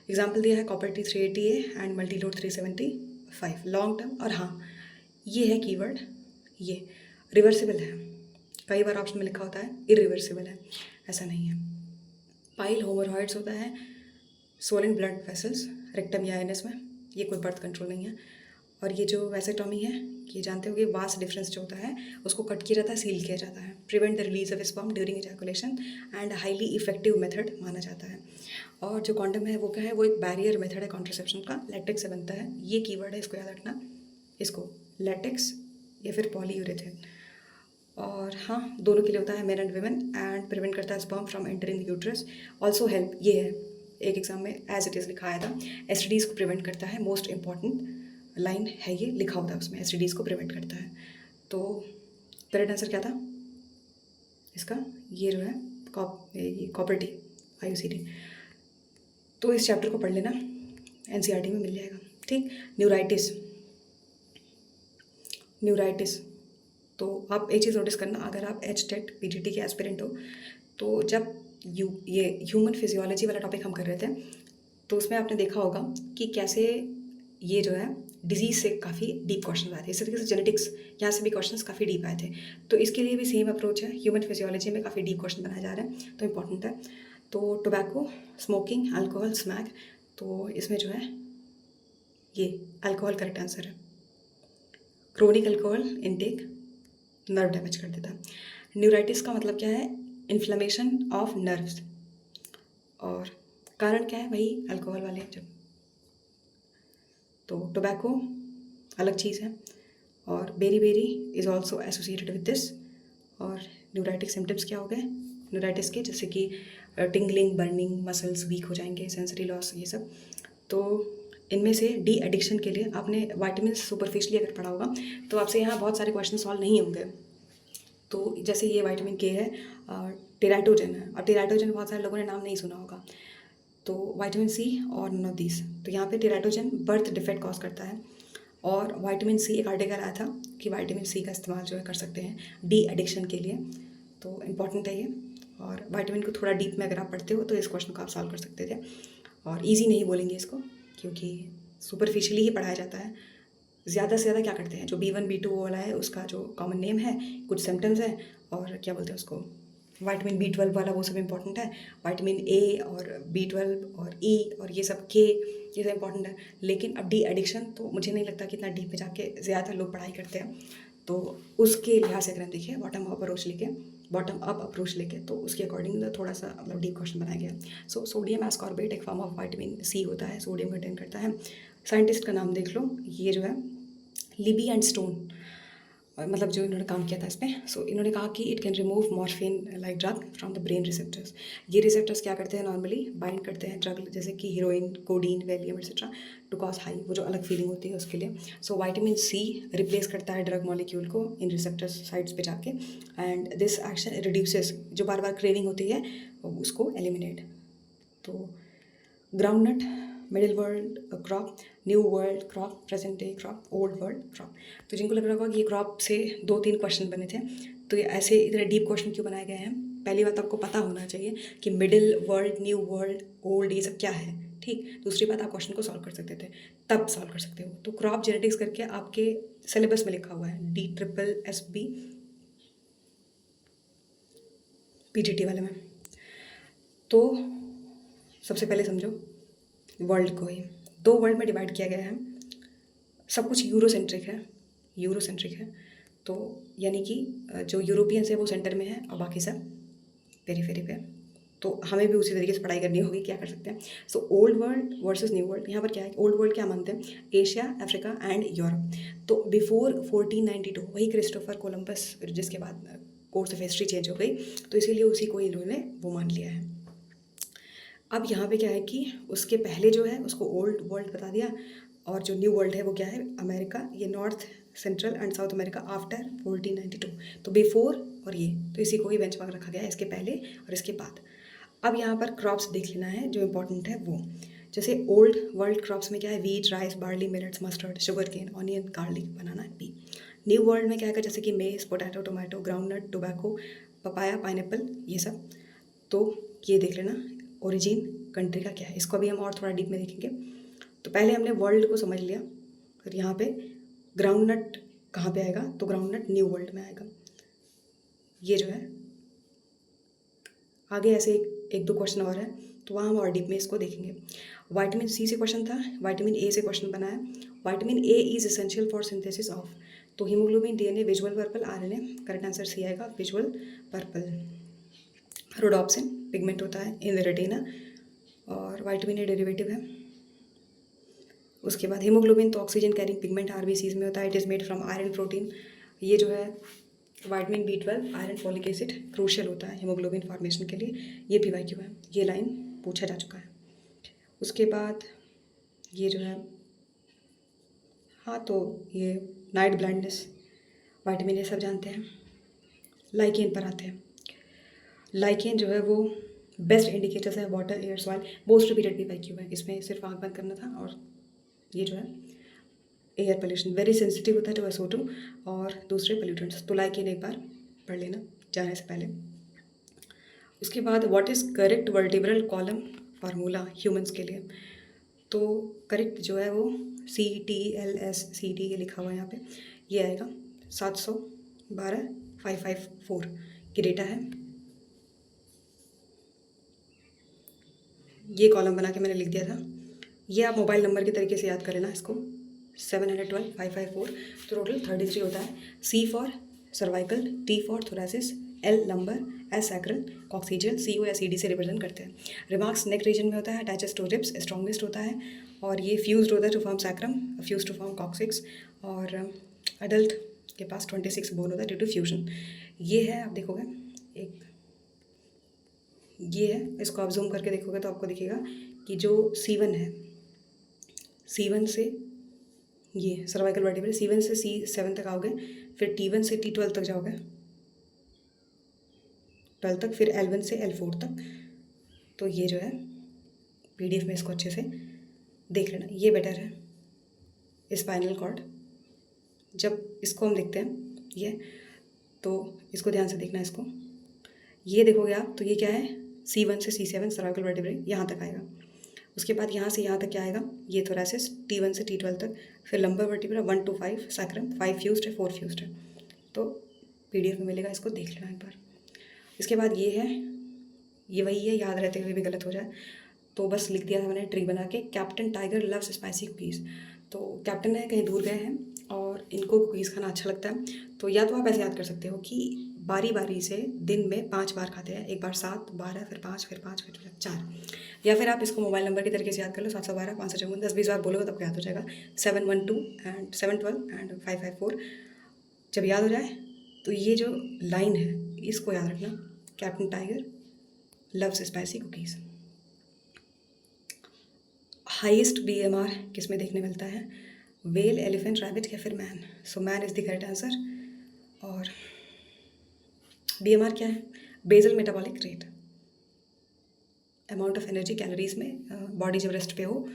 Example दिया है copper T 380A and multiload 375 long term. और हाँ, ये है कीवर्ड, ये रिवर्सिबल है। कई बार ऑप्शन में लिखा होता है इरिवर्सिबल है, ऐसा नहीं है। पाइल होमोरॉइड्स होता है सोलन ब्लड वेसल्स रेक्टम या एनस में, ये कोई बर्थ कंट्रोल नहीं है। और ये जो वैसेक्टॉमी है, ये जानते हो कि वास्ट डिफरेंस जो होता है उसको कट किया जाता है, सील किया जाता है, prevent the release of sperm during ejaculation and highly effective method माना जाता है। और जो कॉन्डम है वो क्या है, वो एक बैरियर मेथड है कॉन्ट्रासेप्शन का, लैटेक्स से बनता है। ये कीवर्ड है, इसको याद रखना, इसको लैटेक्स या फिर पॉलीयूरेथेन। और हाँ, दोनों के लिए होता है, main and women, and prevent करता है sperm from entering the uterus. Also help, ये है एक एग्जाम में एज इट इज़ लिखा आया था, एसटीडीज़ को प्रिवेंट करता है। मोस्ट इंपॉर्टेंट लाइन है, ये लिखा होता है उसमें, एसटीडीज़ को प्रिवेंट करता है। तो करेक्ट आंसर क्या था इसका, ये जो है कॉपर टी IUCD। तो इस चैप्टर को पढ़ लेना, NCERT में मिल जाएगा, ठीक। न्यूराइटिस, तो आप एक चीज़ नोटिस करना, अगर आप HTET PGT के एस्पिरेंट हो, तो जब ये ह्यूमन फिजियोलॉजी वाला टॉपिक हम कर रहे थे, तो उसमें आपने देखा होगा कि कैसे ये जो है डिजीज़ से काफ़ी डीप क्वेश्चन आए थे। इसी तरीके से जेनेटिक्स, यहाँ से भी क्वेश्चंस काफ़ी डीप आए थे। तो इसके लिए भी सेम अप्रोच है, ह्यूमन फिजियोलॉजी में काफ़ी डीप क्वेश्चन बनाए जा रहे हैं, तो इंपॉर्टेंट है। तो टोबैको, स्मोकिंग, अल्कोहल, स्मैक, तो इसमें जो है ये अल्कोहल करेक्ट आंसर है। Chronic alcohol intake nerve damage कर देता है। न्यूराइटिस का मतलब क्या है, इन्फ्लेमेशन ऑफ नर्व्स, और कारण क्या है, वही अल्कोहल वाले जब। तो टोबैको अलग चीज़ है, और berry is also associated with this. और न्यूराइटिक सिम्टम्स क्या हो गए न्यूराइटिस के, जैसे कि टिंगलिंग, बर्निंग, मसल्स वीक हो जाएंगे, सेंसरी लॉस, ये सब। तो इनमें से डी एडिक्शन के लिए आपने वाइटामिन सुपरफिशियली अगर पढ़ा होगा, तो आपसे यहाँ बहुत सारे क्वेश्चन सॉल्व नहीं होंगे। तो जैसे ये विटामिन के है, टेराटोजन है, और टेराटोजन बहुत सारे लोगों ने नाम नहीं सुना होगा। तो विटामिन सी और नॉट दिस, तो यहाँ पे टेराटोजन बर्थ डिफेक्ट कॉज करता है, और विटामिन सी, एक आर्टिकल आया था कि विटामिन सी का इस्तेमाल जो है कर सकते हैं डी एडिक्शन के लिए, तो इम्पॉर्टेंट है ये। और विटामिन को थोड़ा डीप में अगर आप पढ़ते हो तो इस क्वेश्चन को आप सॉल्व कर सकते थे, और ईजी नहीं बोलेंगे इसको, क्योंकि सुपरफिशियली ही पढ़ाया जाता है। ज़्यादा से ज़्यादा क्या करते हैं, जो B1 B2 वाला है उसका जो कॉमन नेम है, कुछ सिम्टम्स है, और क्या बोलते हैं उसको, विटामिन B12 वाला, वो सब इंपॉर्टेंट है। विटामिन A और B12 और E और ये सब K, ये सब इंपॉर्टेंट है। लेकिन अब डी एडिक्शन तो मुझे नहीं लगता कि इतना डीप में जाके ज़्यादा लोग पढ़ाई करते हैं, तो उसके लिहाज से अगर हम देखिए बॉटम अप अप्रोच लेके, तो उसके अकॉर्डिंग थोड़ा सा मतलब डीप क्वेश्चन बनाया गया। सो सोडियम एस्कॉर्बेट एक फॉर्म ऑफ विटामिन सी होता है, सोडियम कंटेन करता है। साइंटिस्ट का नाम देख लो, ये जो है लिबी एंड स्टोन, मतलब जो इन्होंने काम किया था इसमें। सो इन्होंने कहा कि it can remove morphine like drug from the brain receptors. ये रिसेप्टर्स क्या करते हैं, नॉर्मली बाइंड करते हैं ड्रग, जैसे कि heroin, codeine, valium etcetera, to cause high, वो जो अलग फीलिंग होती है उसके लिए। सो विटामिन सी रिप्लेस करता है ड्रग मॉलिक्यूल को इन रिसेप्टर्स साइड्स पे जाके, एंड दिस एक्शन रिड्यूसेस, जो बार बार क्रेविंग होती है उसको एलिमिनेट। तो groundnut, middle world crop, new world crop, present day crop, old world crop. तो जिनको लग रहा होगा कि ये क्रॉप से 2-3 क्वेश्चन बने थे, तो ये ऐसे इतने डीप क्वेश्चन क्यों बनाए गए हैं। पहली बात आपको पता होना चाहिए कि middle world, new world, old, ये सब क्या है, ठीक। दूसरी बात, आप क्वेश्चन को सॉल्व कर सकते थे, तब सॉल्व कर सकते हो। तो क्रॉप जेनेटिक्स करके आपके सिलेबस में लिखा हुआ है, DSSB PGT वाले में। तो सबसे पहले समझो वर्ल्ड को ही 2 वर्ल्ड में डिवाइड किया गया है। सब कुछ यूरोसेंट्रिक है। तो यानी कि जो यूरोपियंस है वो सेंटर में है, और बाकी सब पेरीफेरी पे। तो हमें भी उसी तरीके से पढ़ाई करनी होगी, क्या कर सकते हैं। So old world versus new world, यहाँ पर क्या है, ओल्ड वर्ल्ड क्या मानते हैं, एशिया, अफ्रीका एंड यूरोप। तो बिफोर 1492, वही क्रिस्टोफर कोलंबस, जिसके बाद कोर्स ऑफ हिस्ट्री चेंज हो गई, तो इसीलिए उसी को इन्होंने वो मान लिया है। अब यहाँ पे क्या है कि उसके पहले जो है उसको ओल्ड वर्ल्ड बता दिया, और जो न्यू वर्ल्ड है वो क्या है, अमेरिका, ये north, central and south America after 1492। तो बिफोर और ये, तो इसी को ही बेंचमार्क रखा गया है, इसके पहले और इसके बाद। अब यहाँ पर क्रॉप्स देख लेना है जो इम्पोर्टेंट है वो, जैसे ओल्ड वर्ल्ड क्रॉप्स में क्या है, wheat, rice, barley, millets, mustard, sugarcane, onion, garlic, banana, pea. New world में क्या आएगा, जैसे कि maize, potato, tomato, groundnut, tobacco, papaya, pineapple, ये सब। तो ये देख लेना ओरिजिन कंट्री का क्या है। इसको अभी हम और थोड़ा डीप में देखेंगे। तो पहले हमने वर्ल्ड को समझ लिया, और यहाँ पे ग्राउंडनट कहाँ पे आएगा, तो ग्राउंडनट न्यू वर्ल्ड में आएगा। ये जो है आगे ऐसे एक दो क्वेश्चन और है, तो वहाँ हम और डीप में इसको देखेंगे। विटामिन सी से क्वेश्चन था, विटामिन ए से क्वेश्चन बना है। Vitamin A is essential for synthesis of, तो haemoglobin, DNA, visual purple, RNA. Correct answer C आएगा, विजुअल पर्पल। रोडोप्सिन पिगमेंट होता है इन द रेटिना, और विटामिन ए डेरिवेटिव है। उसके बाद हीमोग्लोबिन तो ऑक्सीजन कैरिंग पिगमेंट आरबीसीज में होता है। It is made from iron protein. ये जो है vitamin B12 iron folic acid crucial होता है हीमोग्लोबिन फॉर्मेशन के लिए। ये PYQ है, ये लाइन पूछा जा चुका है। उसके बाद ये जो है, हाँ तो ये नाइट ब्लाइंडनेस, विटामिन ए सब जानते हैं। लाइकेन पर आते हैं। लाइकेन जो है वो बेस्ट इंडिकेटर्स है water, air, soil, most repeated PYQ है। इसमें सिर्फ आँख बंद करना था। और ये जो है एयर पोल्यूशन, वेरी सेंसिटिव होता है टू SO2 और दूसरे पोल्यूटेंट्स। तो लाइकेन एक बार पढ़ लेना जाने से पहले। उसके बाद what is correct vertebral column formula humans के लिए, तो करेक्ट जो है वो CTLS ये लिखा हुआ है यहाँ पे, ये आएगा 712,554 की डेटा है। ये कॉलम बना के मैंने लिख दिया था। ये आप मोबाइल नंबर के तरीके से याद कर लेना इसको, 712,554। तो टोटल 33 होता है। C for cervical, T for thoracic, L lumbar, S sacral, coccygeal, CO या CD से रिप्रेजेंट करते हैं। रिमार्क्स नेक रीजन में होता है, अटैचेस टू रिब्स, स्ट्रॉन्गेस्ट होता है, और ये फ्यूज्ड होता है to form sacrum, fuse to form coccyx, और अडल्ट के पास 26 बोन होता है ड्यू टू फ्यूजन। ये है, आप देखोगे एक ये है, इसको आप जूम करके देखोगे तो आपको दिखेगा कि जो C1 है, C1 से ये सर्वाइकल वर्टिब्रे, C1 से C7 तक आओगे, फिर T1 से T12 तक जाओगे, 12 तक, फिर L1 से L4 तक। तो ये जो है PDF में इसको अच्छे से देख लेना, ये बेटर है। स्पाइनल कॉर्ड, जब इसको हम देखते हैं ये, तो इसको ध्यान से देखना। इसको ये देखोगे आप, तो ये क्या है, C1 से C7 सर्वाइकल वर्टिब्रे यहाँ तक आएगा। उसके बाद यहाँ से यहाँ तक क्या आएगा, ये थोरेसिस, T1 से T12 तक, फिर lumbar vertebra 1 to 5 sacrum, 5 fused है, 4 फ्यूज्ड है। तो PDF में मिलेगा, इसको देख लेना एक बार। इसके बाद ये है, ये वही है, याद रहते हुए भी गलत हो जाए तो बस लिख दिया था मैंने ट्री बना के। Captain tiger loves spicy cookies, तो कैप्टन है, कहीं दूर गए हैं और इनको कुकीज़ खाना अच्छा लगता है। तो या तो आप ऐसे याद कर सकते हो कि बारी बारी से दिन में 5 बार खाते हैं, एक बार 7, 12, फिर 5, फिर 5, फिर 4। या फिर आप इसको मोबाइल नंबर के तरीके से याद कर लो, 712, 554, 10-20 बार बोलोगे तब याद हो जाएगा। 712 एंड 712 एंड 554 जब याद हो जाए तो ये जो लाइन है इसको याद रखना, captain tiger loves spicy cookies. Highest BMR किस में देखने मिलता है, वेल, एलिफेंट, रैबिट या फिर man. So man is the correct answer. और BMR क्या है, basal metabolic rate, amount of energy calories में बॉडी जब रेस्ट पे हो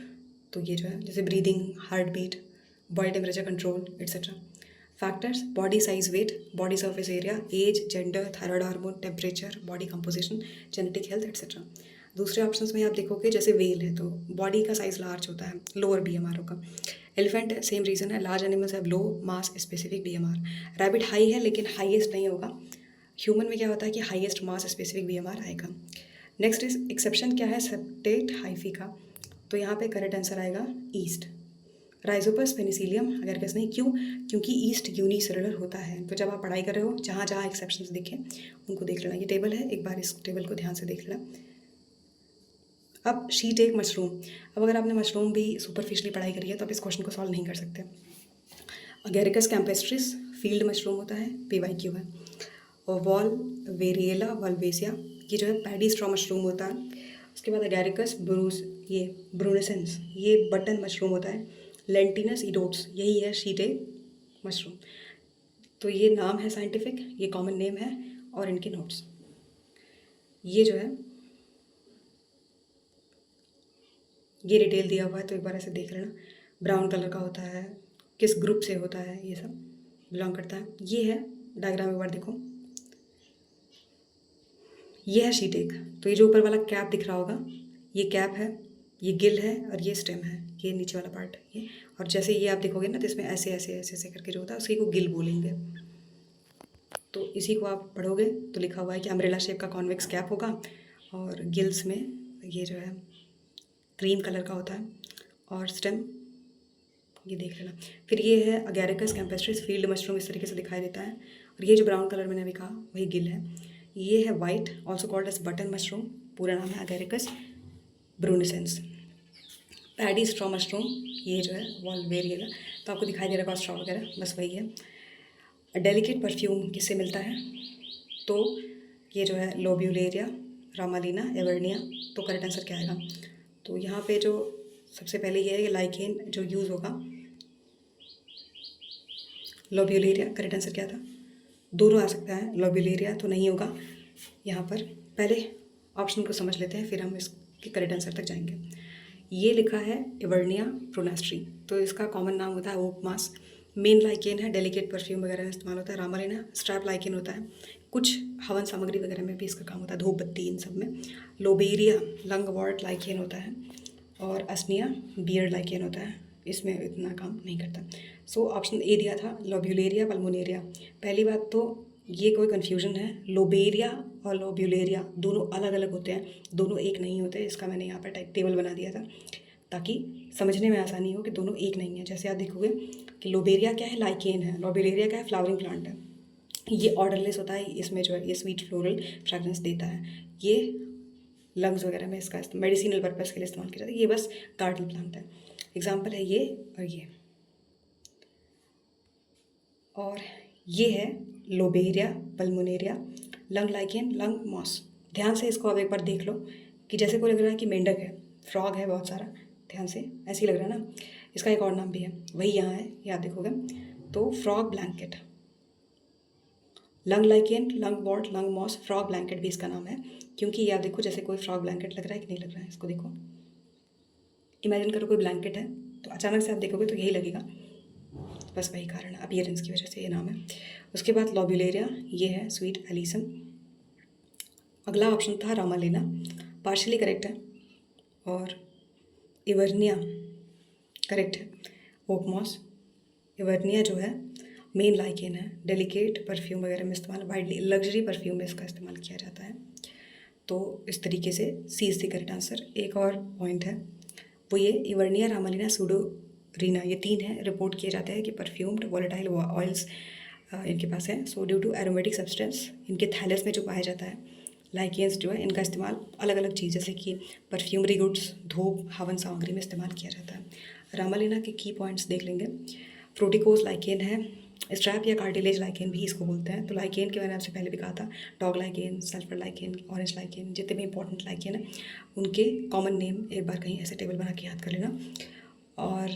तो ये जो है, जैसे breathing, heart beat, body temperature control etcetera. Factors, body size, weight, body surface area, age, gender, thyroid hormone, temperature, body composition, genetic health etcetera. दूसरे ऑप्शंस में आप देखोगे, जैसे वेल है तो बॉडी का साइज लार्ज होता है, लोअर BMR होगा। एलिफेंट है, सेम रीज़न है, large animals have low mass specific BMR। Rabbit high है लेकिन हाईएस्ट नहीं होगा। ह्यूमन में क्या होता है कि हाईएस्ट मास स्पेसिफिक BMR आएगा। नेक्स्ट इज एक्सेप्शन क्या है, सेप्टेट हाइफी का, तो यहाँ पे करेक्ट आंसर आएगा ईस्ट। राइजोपस पेनिसिलियम अगर कैसे नहीं, क्यों, क्योंकि ईस्ट यूनिसेलुलर होता है। तो जब आप पढ़ाई कर रहे हो, जहाँ जहाँ एक्सेप्शंस दिखे उनको देख लेना। ये टेबल है, एक बार इस टेबल को ध्यान से देख लेना। अब शीट एक मशरूम, अब अगर आपने मशरूम भी सुपरफिशियली पढ़ाई करी है तो आप इस क्वेश्चन को सॉल्व नहीं कर सकते। अगेरिकस कैम्पेस्ट्रिस फील्ड मशरूम होता है, PYQ है। और वॉल वेरिएला वल्वेसिया, ये जो है पैडी स्ट्रॉ मशरूम होता है। उसके बाद अगेरिकस ब्रूस, ये ब्रूनेसेंस, ये बटन मशरूम होता है। लेंटिनस इडोट्स, यही है शीटे मशरूम। तो ये नाम है साइंटिफिक, ये कॉमन नेम है, और इनके नोट्स। ये जो है ये डिटेल दिया हुआ है तो एक बार ऐसे देख लेना। ब्राउन कलर का होता है, किस ग्रुप से होता है, ये सब बिलोंग करता है। ये है डायग्राम, एक बार देखो, ये है शीट एक। तो ये जो ऊपर वाला कैप दिख रहा होगा, ये कैप है, ये गिल है और ये स्टेम है, ये नीचे वाला पार्ट ये। और जैसे ये आप देखोगे ना तो इसमें ऐसे ऐसे ऐसे ऐसे करके जो होता है उसी को गिल बोलेंगे। तो इसी को आप पढ़ोगे तो लिखा हुआ है कि अम्ब्रेला शेप का कॉन्वेक्स कैप होगा और गिल्स में ये जो है क्रीम कलर का होता है और स्टेम ये देख लेना। फिर ये है अगैरिकस कैम्पेस्ट्रिस फील्ड मशरूम, इस तरीके से दिखाई देता है। और ये जो ब्राउन कलर मैंने अभी कहा वही गिल है। ये है white, also called as button mushroom, पूरा नाम है agaricus brunnescens. Paddy straw mushroom, ये जो है वॉल्वेरिएला, तो आपको दिखाई दे रहा है स्ट्रॉ वगैरह, बस वही है। डेलिकेट परफ्यूम किससे मिलता है, तो ये जो है लोब्यूलेरिया, रामालीना, एवर्निया। तो करेक्ट आंसर क्या आएगा, तो यहाँ पे जो सबसे पहले ये है, ये लाइकेन जो यूज़ होगा, लोब्यूलेरिया। करेक्ट आंसर क्या था, दोनों आ सकता है, लोब्यूलेरिया तो नहीं होगा यहाँ पर। पहले ऑप्शन को समझ लेते हैं फिर हम इसके करेक्ट आंसर तक जाएंगे। ये लिखा है एवर्निया प्रोनेस्ट्री, तो इसका कॉमन नाम होता है ओक मास। मेन लाइकेन है, डेलिकेट परफ्यूम वगैरह में इस्तेमाल होता है। रामालीना स्ट्रैप लाइकेन होता है, कुछ हवन सामग्री वगैरह में भी इसका काम होता है, धूप बत्ती इन सब में। लोबेरिया लंगवॉर्ट लाइकेन होता है और अस्निया बियर्ड लाइकेन होता है, इसमें इतना काम नहीं करता। सो ऑप्शन ए दिया था लोब्यूलेरिया पल्मोनेरिया। पहली बात तो ये कोई कन्फ्यूजन है, लोबेरिया और लोब्यूलेरिया दोनों अलग अलग होते हैं, दोनों एक नहीं होते। इसका मैंने यहाँ पर टाइप टेबल बना दिया था ताकि समझने में आसानी हो कि दोनों एक नहीं है। जैसे आप देखोगे कि लोबेरिया क्या है, लाइकेन है, लोब्यूलेरिया क्या है, फ्लावरिंग प्लांट है। ये ऑर्डरलेस होता है, इसमें जो है ये स्वीट फ्लोरल फ्रेगरेंस देता है। ये लंग्स वगैरह में इसका मेडिसिनल पर्पज़ के लिए इस्तेमाल किया जाता है। ये बस कार्डल प्लांट है। एग्जाम्पल है ये और ये। और ये है लोबेरिया pulmonaria, lung lichen, lung moss. ध्यान से इसको अब एक बार देख लो कि जैसे को लग रहा है कि मेंढक है, फ्रॉग है बहुत सारा, ध्यान से ऐसे ही लग रहा है ना। इसका एक और नाम भी है, वही यहाँ है, याद देखोगे तो frog blanket. Lung lichen, lungwort, lung moss, frog blanket भी इसका नाम है, क्योंकि ये आप देखो जैसे कोई फ्रॉग ब्लैंकेट लग रहा है कि नहीं लग रहा है। इसको देखो, इमेजिन करो कोई ब्लैंकेट है तो अचानक से आप देखोगे तो यही लगेगा, बस वही कारण है, अपीयरेंस की वजह से ये नाम है। उसके बाद लोब्यूलेरिया, ये है स्वीट एलिसम। अगला ऑप्शन था रामालीना, पार्शियली करेक्ट है। और इवर्निया करेक्ट है। ओकमॉस, इवर्निया जो है मेन लाइकेन है, डेलिकेट परफ्यूम वगैरह में इस्तेमाल, वाइडली लग्जरी परफ्यूम में इसका इस्तेमाल किया जाता है। तो इस तरीके से सी इज़ द करेक्ट आंसर। एक और पॉइंट है वो ये इवर्निया, रामालीना, सूडोरीना, ये तीन है, रिपोर्ट किए जाते हैं कि परफ्यूम्ड वॉलेटाइल ऑयल्स इनके पास है। So due to aromatic substance, इनके थैलेस में जो पाया जाता है, लाइकेंस जो है इनका इस्तेमाल अलग अलग चीज़ जैसे कि परफ्यूमरी गुड्स, धूप, हवन सामग्री में इस्तेमाल किया जाता है। रामालीना के की पॉइंट्स देख लेंगे। फ्रूटिकोज लाइकेन है, स्ट्रैप या कार्टिलेज लाइकेन भी इसको बोलते हैं। तो लाइकेन के मैंने आपसे पहले भी कहा था, dog lichen, sulphur lichen, orange lichen, जितने भी इंपॉर्टेंट लाइकेन है उनके कॉमन नेम एक बार कहीं ऐसे टेबल बना के याद कर लेना। और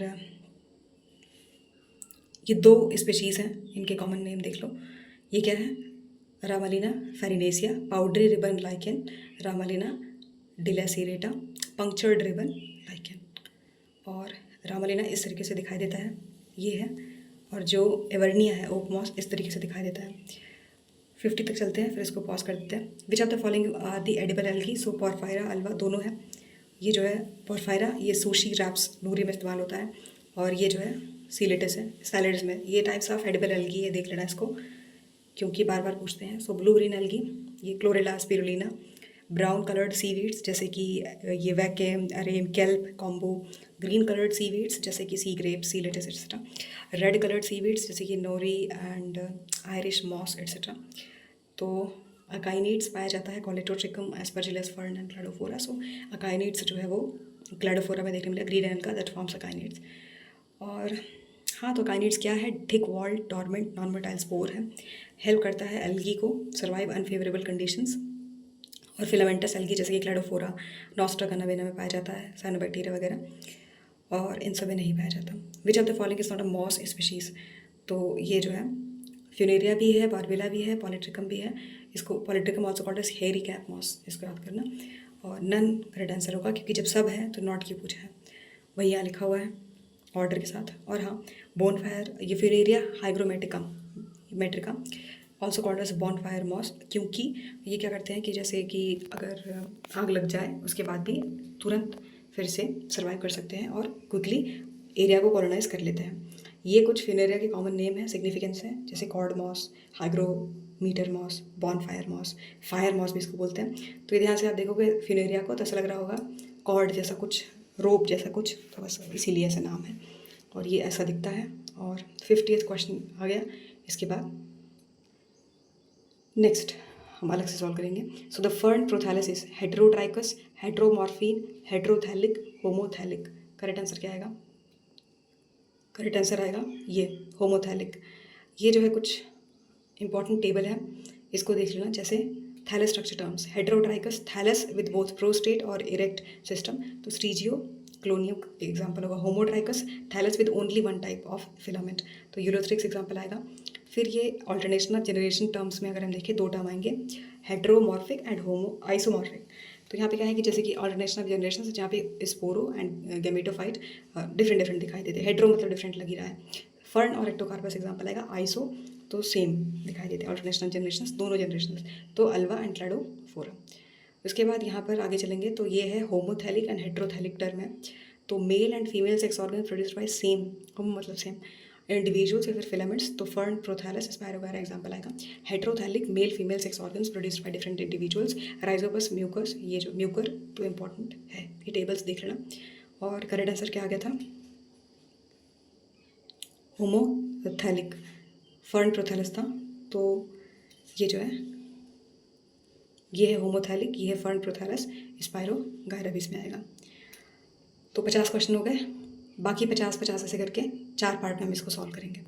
ये दो स्पीशीज़ हैं, इनके कॉमन नेम देख लो। ये क्या है, Ramalina farinacea, powdery ribbon lichen, Ramalina dilacerata, punctured ribbon lichen. और रामालीना इस तरीके से दिखाई देता है, ये है। और जो एवर्निया है, ओकमॉस, इस तरीके से दिखाई देता है। 50 तक चलते हैं, फिर इसको पॉज कर देते हैं। Which of the following are the edible algae, so porphyra, ulva दोनों है। ये जो है पोरफायरा, ये सुशी, रैप्स, नूरी में इस्तेमाल होता है। और ये जो है सीलेटस है, सैलड्स में। ये टाइप्स ऑफ एडिबल एल्गी है, देख लेना इसको क्योंकि बार बार पूछते हैं। सो ब्लू ग्रीन एल्गी, ये Chlorella spirulina. Brown coloured seaweeds जैसे कि ये wakame, arame, kelp, kombu. Green coloured seaweeds जैसे कि sea grape, sea lettuce etcetera. Red coloured seaweeds जैसे कि nori and Irish moss etcetera. तो अकाइनीड्स पाया जाता है, Colletotrichum, Aspergillus, fern and Cladophora. So akinetes जो है वो क्लाडोफोरा में देखने मिला, ग्रीन एंड का, दैट फॉर्म्स अकाइनीड्स। और हाँ, तो अकाइनीड्स क्या है, thick walled dormant non motile spore है, हेल्प करता है एल्गी को सर्वाइव अनफेवरेबल कंडीशंस। और फिलामेंटस एल्गी जैसे कि क्लाडोफोरा, नॉस्ट्रा कनावेना में पाया जाता है, साइनोबैक्टीरिया वगैरह, और इन सब में नहीं पाया जाता। Which of the following is not a moss species, तो ये जो है फ्यूनेरिया भी है, बारबेला भी है, पॉलिट्रिकम भी है। इसको Polytrichum also called as hairy cap moss, इसको याद करना। और नन करेक्ट आंसर होगा, क्योंकि जब सब है तो नॉट क्यों पूछा है, वही यहाँ लिखा हुआ है ऑर्डर के साथ। और हाँ, बोन फायर ये फ्यूनेरिया हाइग्रोमेटिकम मेट्रिका also called as bonfire moss, क्योंकि ये क्या करते हैं कि जैसे कि अगर आग लग जाए उसके बाद भी तुरंत फिर से सर्वाइव कर सकते हैं और क्विकली एरिया को कॉलोनाइज कर लेते हैं। ये कुछ फ्यूनेरिया के कॉमन नेम है, सिग्निफिकेंस है, जैसे cord moss, hygrometer moss, bonfire moss भी इसको बोलते हैं। तो ये ध्यान से आप देखोगे फ्यूनेरिया को तो ऐसा लग रहा होगा कॉर्ड जैसा कुछ, रोप जैसा कुछ, तो बस इसीलिए ऐसा नाम है और ये ऐसा दिखता है। और 50th क्वेश्चन आ गया। इसके बाद नेक्स्ट हम अलग से सॉल्व करेंगे। So the fern prothallus is heterotrichous, heteromorphic, heterothallic, homothallic. Correct answer क्या आएगा? करेक्ट आंसर आएगा ये होमोथैलिक। ये जो है कुछ इंपॉर्टेंट टेबल है, इसको देख लेना। जैसे thallus structure terms, heterotrichous thallus with both prostrate और इरेक्ट सिस्टम, तो स्टीजियो क्लोनियम एग्जाम्पल होगा। Homotrichous thallus with only one type of filament, तो यूरोथ्रिक्स एग्जाम्पल आएगा। फिर ये ऑल्टरनेशन ऑफ जनरेशन टर्म्स में अगर हम देखें दो टर्म आएंगे, हेटेरोमॉर्फिक एंड होमो आइसोमॉर्फिक। तो यहाँ पे क्या है कि जैसे कि ऑल्टरनेशन ऑफ जनरेशन जहाँ पे स्पोरो एंड गेमेटोफाइट डिफरेंट दिखाई देते हैं, हेटेरो मतलब डिफरेंट लग ही रहा है। फर्न और एक्टोकार्पस एग्जाम्पल आएगा। आइसो तो सेम दिखाई देते हैं, ऑल्टरनेशनल जनरेशन दोनों जनरेशन, तो अल्वा एंड क्लैडोफोरा। उसके बाद यहाँ पर आगे चलेंगे तो ये है होमोथैलिक एंड हेटेरोथैलिक टर्म है। तो male and female sex organ produced by same, homo मतलब सेम इंडिविजुअल्स या फिर फिलामेंट्स, तो फर्न, प्रोथैलस, स्पायरोगायरा एग्जाम्पल आएगा। Heterothallic male female sex organs produced by different individuals, Rhizopus, mucus, ये जो म्यूकर तो इंपॉर्टेंट है, ये टेबल्स देख लेना। और करेक्ट आंसर क्या आ गया था? होमोथैलिक, फर्न प्रोथैलस था, तो ये जो है ये है होमोथैलिक, ये है फर्न प्रोथैलस, स्पायरोगायरा भी इसमें आएगा। तो 50 क्वेश्चन हो गए, बाकी 50 ऐसे करके 4 पार्ट में हम इसको सॉल्व करेंगे।